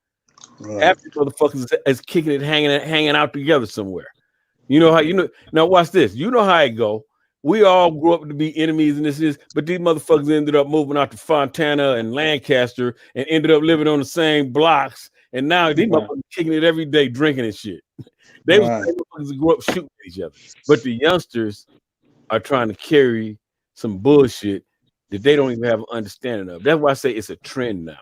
Right. Half these motherfuckers is kicking it, hanging out together somewhere. You know how now watch this. You know how it go. We all grew up to be enemies and this is, but these motherfuckers ended up moving out to Fontana and Lancaster and ended up living on the same blocks. And now these Right. motherfuckers kicking it every day, drinking and shit. They was Right. the motherfuckers that grew up shooting at each other. But the youngsters are trying to carry some bullshit that they don't even have an understanding of. That's why I say it's a trend now.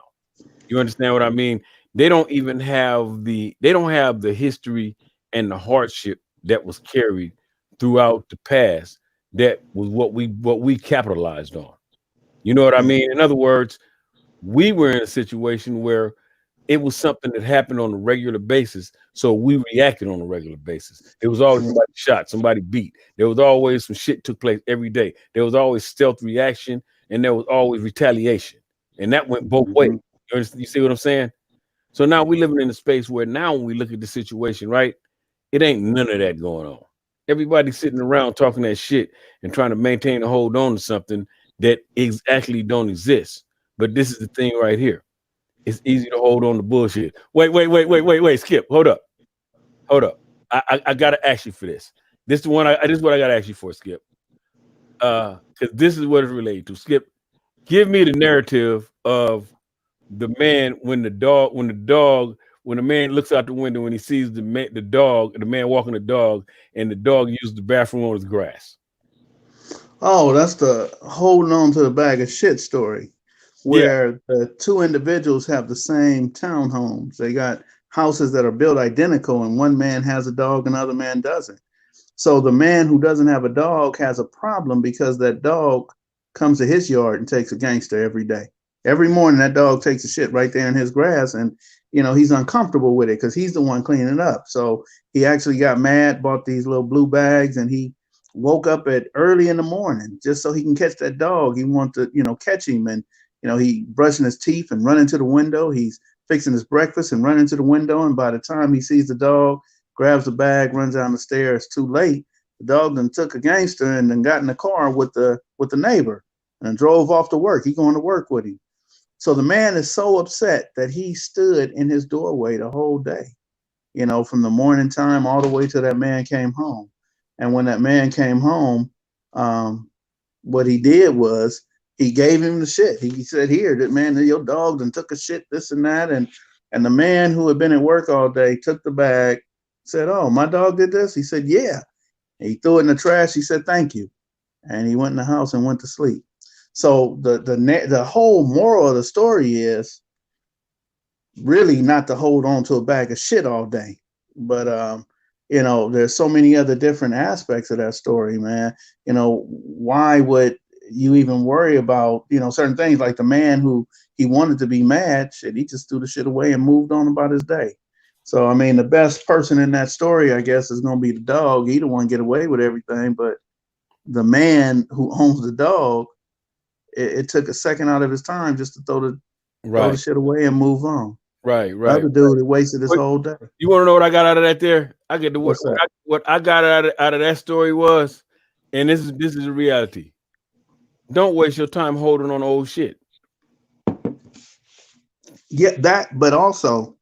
You understand what I mean? They don't have the history and the hardship that was carried throughout the past that was what we capitalized on. You know what I mean? In other words, we were in a situation where it was something that happened on a regular basis, so we reacted on a regular basis. There was always somebody shot, somebody beat. There was always some shit took place every day. There was always stealth reaction, and there was always retaliation, and that went both ways. Mhm. You see what I'm saying? So now we living in a space where now when we look at the situation, right, it ain't none of that going on. Everybody's sitting around talking that shit and trying to maintain and hold on to something that actually don't exist. But this is the thing right here. It's easy to hold on to bullshit. Wait, Skip. Hold up. I gotta ask you for this. This is what I gotta ask you for, Skip. Because this is what it's related to. Skip, give me the narrative of the man when the man looks out the window and he sees the man walking the dog, and the dog uses the bathroom on his grass. Oh, that's the holding on to the bag of shit story, Yeah, where the two individuals have the same townhomes. They got houses that are built identical, and one man has a dog and the other man doesn't. So the man who doesn't have a dog has a problem because that dog comes to his yard and takes a gangster every day. Every morning, that dog takes a shit right there in his grass, and he's uncomfortable with it because he's the one cleaning it up. So he actually got mad, bought these little blue bags, and he woke up at early in the morning just so he can catch that dog. He wanted to, catch him, and he brushing his teeth and running to the window. He's fixing his breakfast and running to the window, and by the time he sees the dog, grabs the bag, runs down the stairs. Too late. The dog then took a gangster and then got in the car with the neighbor and drove off to work. He going to work with him. So the man is so upset that he stood in his doorway the whole day, from the morning time all the way till that man came home. And when that man came home, what he did was he gave him the shit. He said, "Here, that man, your dog done took a shit, this and that." And the man who had been at work all day took the bag, said, "Oh, my dog did this?" He said, "Yeah." And he threw it in the trash. He said, "Thank you." And he went in the house and went to sleep. So the whole moral of the story is really not to hold on to a bag of shit all day. But there's so many other different aspects of that story, man. Why would you even worry about, certain things, like the man who he wanted to be mad, shit, he just threw the shit away and moved on about his day. So I mean, the best person in that story, I guess, is gonna be the dog. He the one get away with everything, but the man who owns the dog, it took a second out of his time just to throw the right, shit away and move on. right, The right. other dude, it wasted his What, whole day. you want to know what I got out of that? There, I get the What's that? what I got out of that story was, and this is a reality. Don't waste your time holding on to old shit. Yeah, that, but also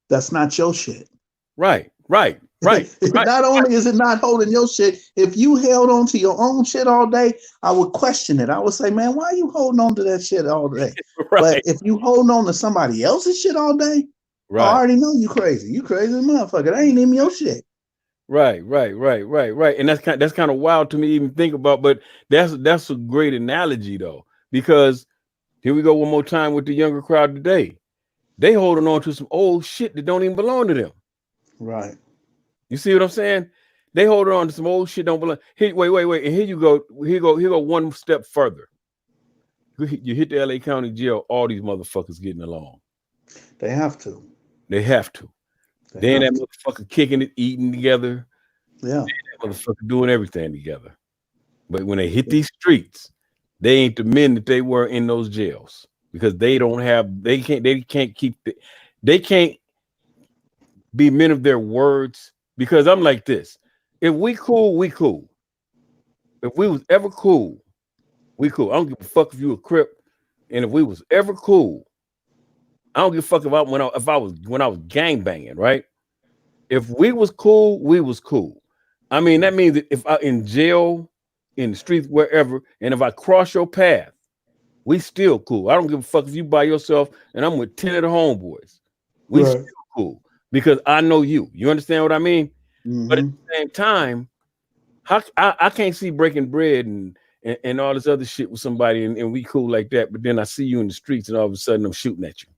that's not your shit. Right, right, right, right. Not only is it not holding your shit, if you held on to your own shit all day, I would question it. I would say, man, why are you holding on to that shit all day? But Right, if you hold on to somebody else's shit all day, I right, already know you crazy. You crazy motherfucker. That ain't even your shit. right. And that's kind of wild to me to even think about. But that's a great analogy though, because here we go one more time with the younger crowd today. They holding on to some old shit that don't even belong to them. Right. You see what I'm saying? They holding on to some old shit don't belong. Here, wait, and here you go. Here go one step further. You hit the LA County Jail. All these motherfuckers getting along. They have to. They have to. They They ain't have that to. motherfucker kicking it, eating together. Yeah. That motherfucker doing everything together. But when they hit these streets, they ain't the men that they were in those jails, because they don't have. They can't be men of their words. Because I'm like this: if we cool, we cool. If we was ever cool, we cool. I don't give a fuck if you a crip, and if we was ever cool, I don't give a fuck about if I was when I was gang banging, right? If we was cool, we was cool. I mean, that means that if I in jail, in the streets, wherever, and if I cross your path, we still cool. I don't give a fuck if you by yourself and I'm with 10 of the homeboys. We Right. still cool because I know you. You understand what I mean? But at Mm-hmm. the same time, I can't see breaking bread and all this other shit with somebody and we cool like that. But then I see you in the streets and all of a sudden I'm shooting at you.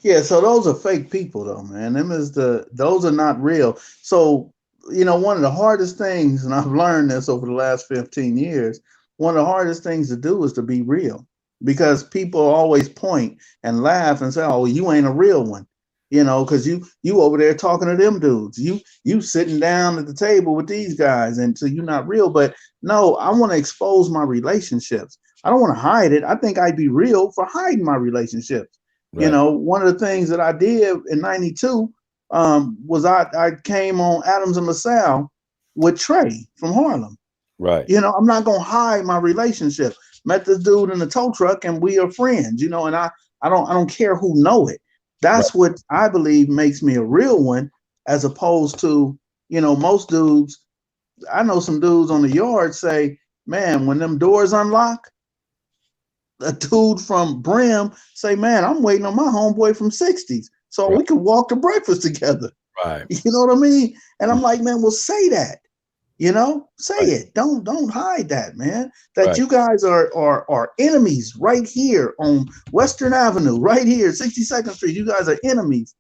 Yeah, so those are fake people though, man. Those are not real. So, one of the hardest things, and I've learned this over the last 15 years, one of the hardest things to do is to be real. Because people always point and laugh and say, "Oh, you ain't a real one." Because you over there talking to them dudes. You sitting down at the table with these guys, and so you're not real. But no, I want to expose my relationships. I don't want to hide it. I think I'd be real for hiding my relationships. Right, One of the things that I did in '92 was I came on Adams and LaSalle with Trey from Harlem. right, I'm not gonna hide my relationship. met this dude in the tow truck and we are friends, you know, and I don't care who know it. That's Right. what I believe makes me a real one, as opposed to, you know, most dudes. I know some dudes on the yard say, man, when them doors unlock, a dude from Brim say, man, I'm waiting on my homeboy from 60s so Right. we can walk to breakfast together. Right. You know what I mean? And I'm like, man, well, say that. You know, say Right. it. Don't hide that, man. That Right. you guys are enemies right here on Western Avenue, right here, 62nd Street. You guys are enemies.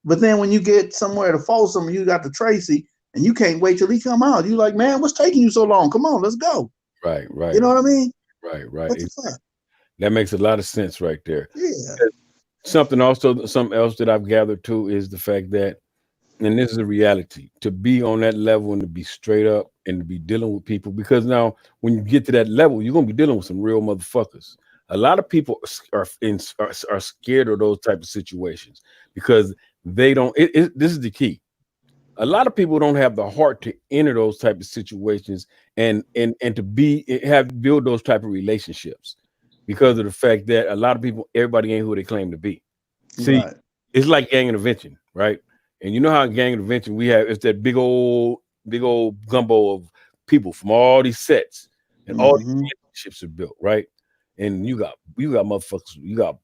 But then when you get somewhere to Folsom, you got the Tracy, and you can't wait till he come out. You like, man, what's taking you so long? Come on, let's go. Right. You Right. know what I mean? Right. Right. What the fuck? That makes a lot of sense right there. Yeah. Something else that I've gathered too is the fact that, and this is a reality, to be on that level and to be straight up and to be dealing with people, because now when you get to that level, you're gonna be dealing with some real motherfuckers. A lot of people are scared of those type of situations because they don't. This is the key. A lot of people don't have the heart to enter those type of situations and to build those type of relationships because of the fact that a lot of people, everybody ain't who they claim to be. See, Right. it's like gang intervention, right? And you know how in gang intervention we have, it's that big old gumbo of people from all these sets and all these Mm-hmm. relationships are built, right? And you got motherfuckers, you got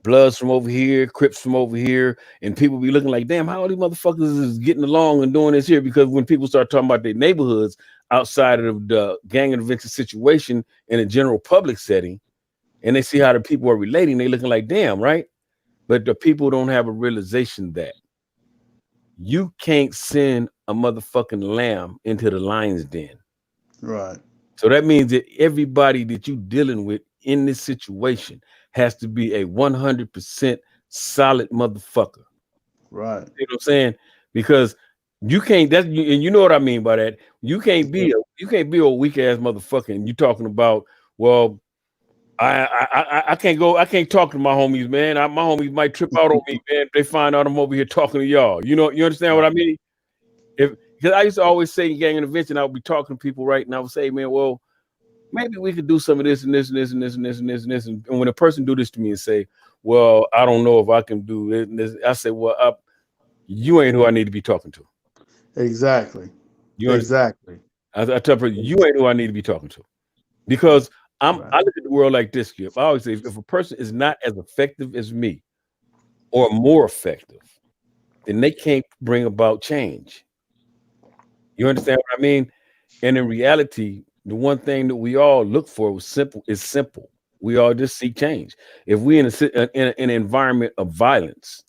Bloods from over here, Crips from over here, and people be looking like, damn, how all these motherfuckers is getting along and doing this here? Because when people start talking about their neighborhoods outside of the gang intervention situation in a general public setting, and they see how the people are relating, they looking like, damn, right? But the people don't have a realization that you can't send a motherfucking lamb into the lion's den. Right. So that means that everybody that you dealing with in this situation has to be a 100% solid motherfucker. Right. You know what I'm saying? Because you can't. And you know what I mean by that. You can't be a weak ass motherfucker. And you talking about, well, I can't go. I can't talk to my homies, man. My homies might trip out on me, man. If they find out I'm over here talking to y'all. You understand what I mean? If Because I used to always say in gang intervention, I would be talking to people, right? And I would say, man, well, maybe we could do some of this and this and this and this and this and this and this. And when a person do this to me and say, well, I don't know if I can do it, and this, I say, well, you ain't who I need to be talking to. Exactly. You understand? Exactly. I tell people, you ain't who I need to be talking to. Because I Right. look at the world like this, Skip. I always say, if a person is not as effective as me or more effective, then they can't bring about change. You understand what I mean? And in reality, the one thing that we all look for is simple. We all just seek change. If we in an environment of violence,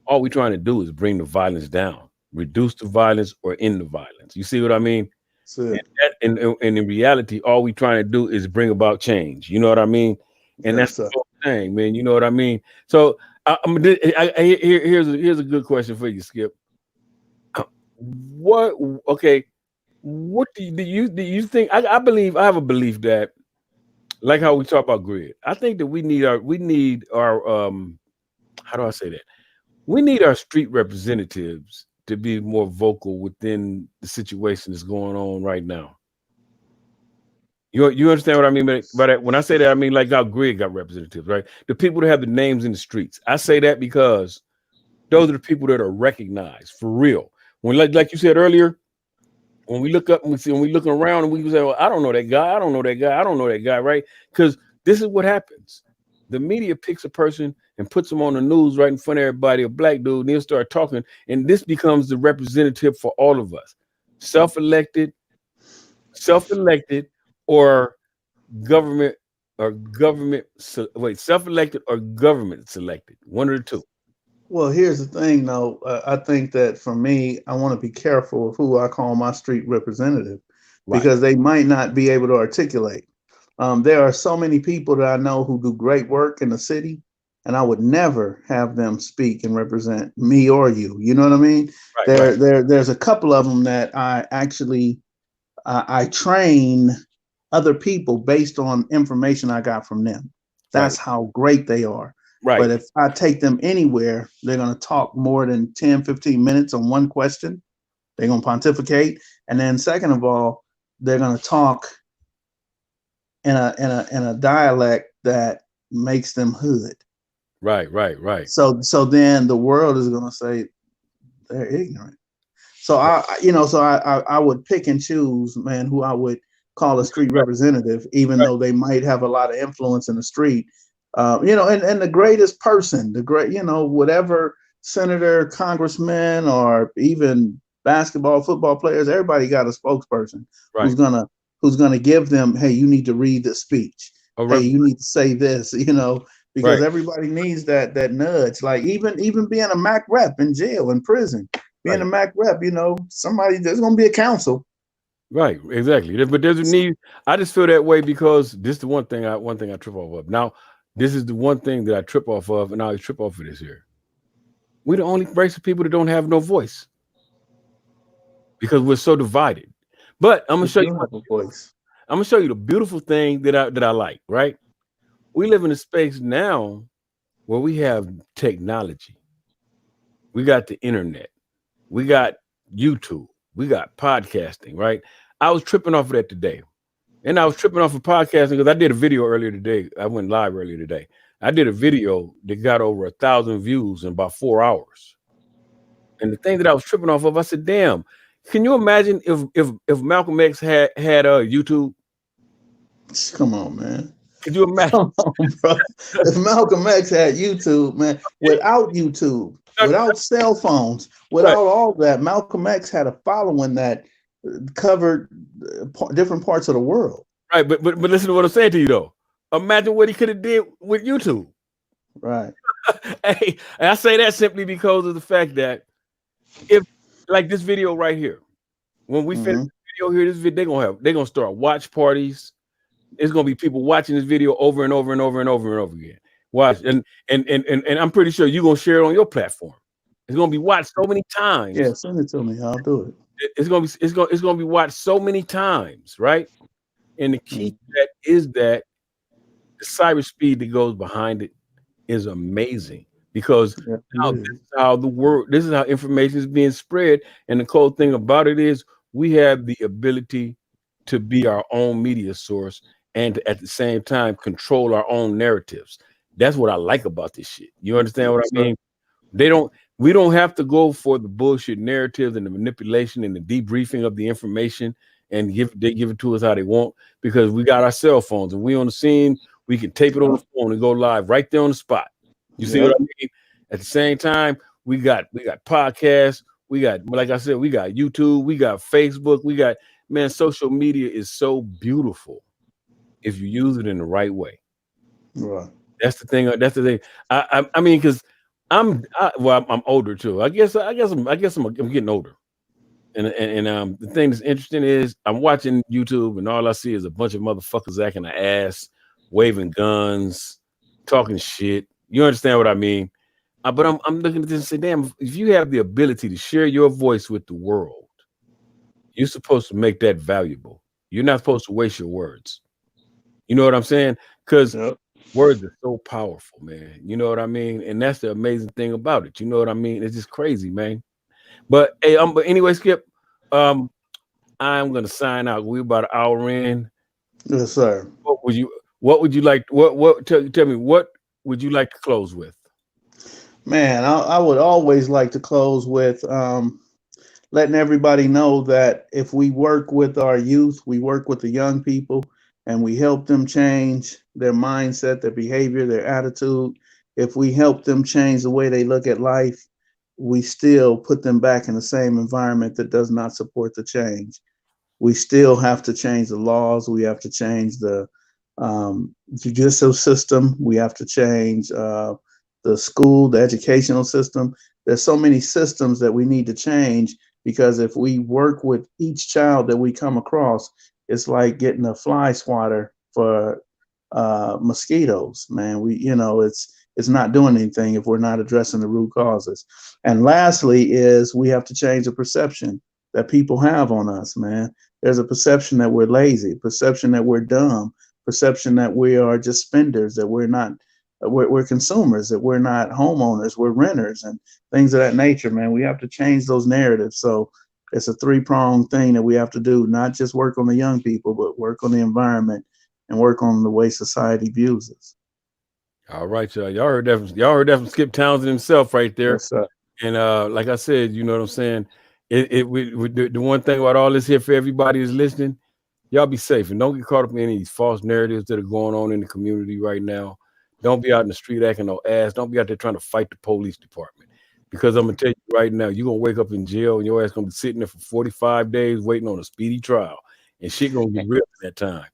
all we're trying to do is bring the violence down, reduce the violence or end the violence. You see what I mean? That's it. And in reality, all we trying to do is bring about change. You know what I mean? And Yes, that's sir. the whole thing, man. You know what I mean? So here's a good question for you, Skip. What okay? What do you think? I believe I have a belief that, like how we talk about grid, I think that we need our how do I say that? We need our street representatives to be more vocal within the situation that's going on right now. You understand what I mean by that? When I say that, I mean like how Grid got representatives, right? The people that have the names in the streets. I say that because those are the people that are recognized for real. When like you said earlier, when we look up and when we looking around and we say, well, I don't know that guy, I don't know that guy, I don't know that guy, right? Because this is what happens. The media picks a person and puts them on the news right in front of everybody, a black dude, and they'll start talking, and this becomes the representative for all of us. Self-elected, self-elected, or government self-elected or government selected. One of the two. Well, here's the thing, though. I think that for me, I want to be careful of who I call my street representative Right. because they might not be able to articulate. There are so many people that I know who do great work in the city, and I would never have them speak and represent me or you. You know what I mean? Right, right, There's a couple of them that I actually I train other people based on information I got from them. right, That's how great they are. right, But if I take them anywhere, they're going to talk more than 10, 15 minutes on one question. They're going to pontificate. And then, second of all, they're going to talk in a dialect that makes them hood. Right, right, right. So then the world is gonna say they're ignorant. So I would pick and choose, man, who I would call a street representative, even Right, though they might have a lot of influence in the street. And the greatest person, the great, whatever senator, congressman, or even basketball, football players, everybody got a spokesperson who's right. gonna who's gonna give them, hey, you need to read this speech. A Hey, rep, you need to say this, because right, everybody needs that nudge. Like even being a Mac rep in jail, in prison, being a right, Mac rep, somebody there's gonna be a council. right. Exactly. But there's a need. I just feel that way because this is the one thing I trip off of. Now, this is the one thing that I trip off of, and I always trip off of this here. We're the only race of people that don't have no voice because we're so divided. But I'm gonna We show you. do have a voice. I'm gonna show you the beautiful thing that I like. Right. We live in a space now where we have technology. We got the internet. We got YouTube. We got podcasting. Right. I was tripping off of that today. And I was tripping off of podcasting because I did a video earlier today. I went live earlier today. I did a video that got over 1,000 views in about 4 hours. And the thing that I was tripping off of, I said, "Damn, can you imagine if Malcolm X had a YouTube? Come on, man. Could you imagine?" Come on, bro. If Malcolm X had YouTube, man, without YouTube, without cell phones, Right, without all that, Malcolm X had a following that covered different parts of the world. right. But listen to what I'm saying to you though. Imagine what he could have did with YouTube. Right. Hey, and I say that simply because of the fact that if like this video right here, when we finish Mm-hmm. the video here, this video they're gonna start watch parties. It's gonna be people watching this video over and over and over and over and over again. Watch and I'm pretty sure you're gonna share it on your platform. It's gonna be watched so many Yeah, times. send it to me. I'll do it. It's gonna be watched so many times, right? And the key to Mm. that is that the cyber speed that goes behind it is amazing because Yeah, now it this is. is how this is how information is being spread. And the cool thing about it is we have the ability to be our own media source and to, at the same time control our own narratives. That's what I like about this shit. You understand what I Yes, sir. mean? They don't we don't have to go for the bullshit narratives and the manipulation and the debriefing of the information and they give it to us how they want because we got our cell phones and we on the scene, we can tape it on the Yep. phone and go live right there on the spot. You see what I Yep. mean? At the same time, we got podcasts, we got like I said, we got YouTube, we got Facebook, we got man, social media is so beautiful if you use it in the right way. Right. That's the thing. That's the thing. I mean, because I'm older too. I'm getting older. And the thing that's interesting is I'm watching YouTube and all I see is a bunch of motherfuckers acting an ass, waving guns, talking shit. You understand what I mean? But I'm looking at this and say, damn, if you have the ability to share your voice with the world, you're supposed to make that valuable. You're not supposed to waste your words. You know what I'm saying? Because Yep. words are so powerful, man. You know what I mean? And that's the amazing thing about it. You know what I mean? It's just crazy, man. But hey, but anyway, Skip, um, I'm gonna sign out. We're about an hour in. Yes, sir. What would you like tell me what would you like to close with? Man, I would always like to close with letting everybody know that if we work with our youth, we work with the young people, and we help them change their mindset, their behavior, their attitude, if we help them change the way they look at life, we still put them back in the same environment that does not support the change. We still have to change the laws. We have to change the judicial system. We have to change the school, the educational system. There's so many systems that we need to change because if we work with each child that we come across, it's like getting a fly swatter for mosquitoes, man. It's not doing anything if we're not addressing the root causes. And lastly, is we have to change the perception that people have on us, man. There's a perception that we're lazy, perception that we're dumb, perception that we are just spenders, that we're not, we're consumers, that we're not homeowners, we're renters, and things of that nature, man. We have to change those narratives. So it's a three-pronged thing that we have to do, not just work on the young people, but work on the environment and work on the way society views us. All right, y'all. Y'all heard that from Skipp Townsend himself right there. Yes, sir. And like I said, you know what I'm saying? The one thing about all this here for everybody is listening, y'all be safe and don't get caught up in any of these false narratives that are going on in the community right now. Don't be out in the street acting no ass. Don't be out there trying to fight the police department. Because I'm gonna tell you right now, you're gonna wake up in jail and your ass gonna be sitting there for 45 days waiting on a speedy trial. And shit gonna get real at that time.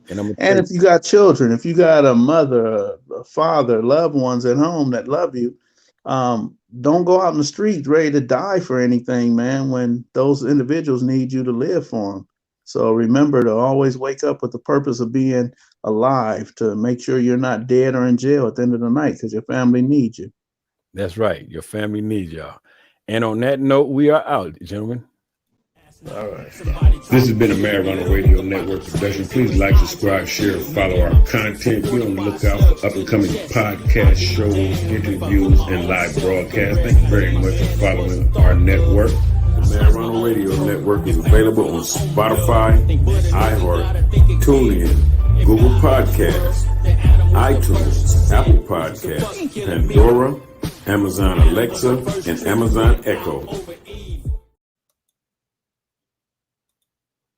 And if you got children, if you got a mother, a father, loved ones at home that love you, don't go out in the street ready to die for anything, man, when those individuals need you to live for them. So remember to always wake up with the purpose of being alive, to make sure you're not dead or in jail at the end of the night, because your family needs you. That's right. Your family needs y'all. And on that note, we are out, gentlemen. All right. This has been a Ronald Radio Network production. Please like, subscribe, share, follow our content. Be on the lookout for up and coming podcast shows, interviews, and live broadcasts. Thank you very much for following our network. The Ronald Radio Network is available on Spotify, iHeart, TuneIn, Google Podcasts, iTunes, Apple Podcasts, Pandora, Amazon Alexa, and Amazon Echo.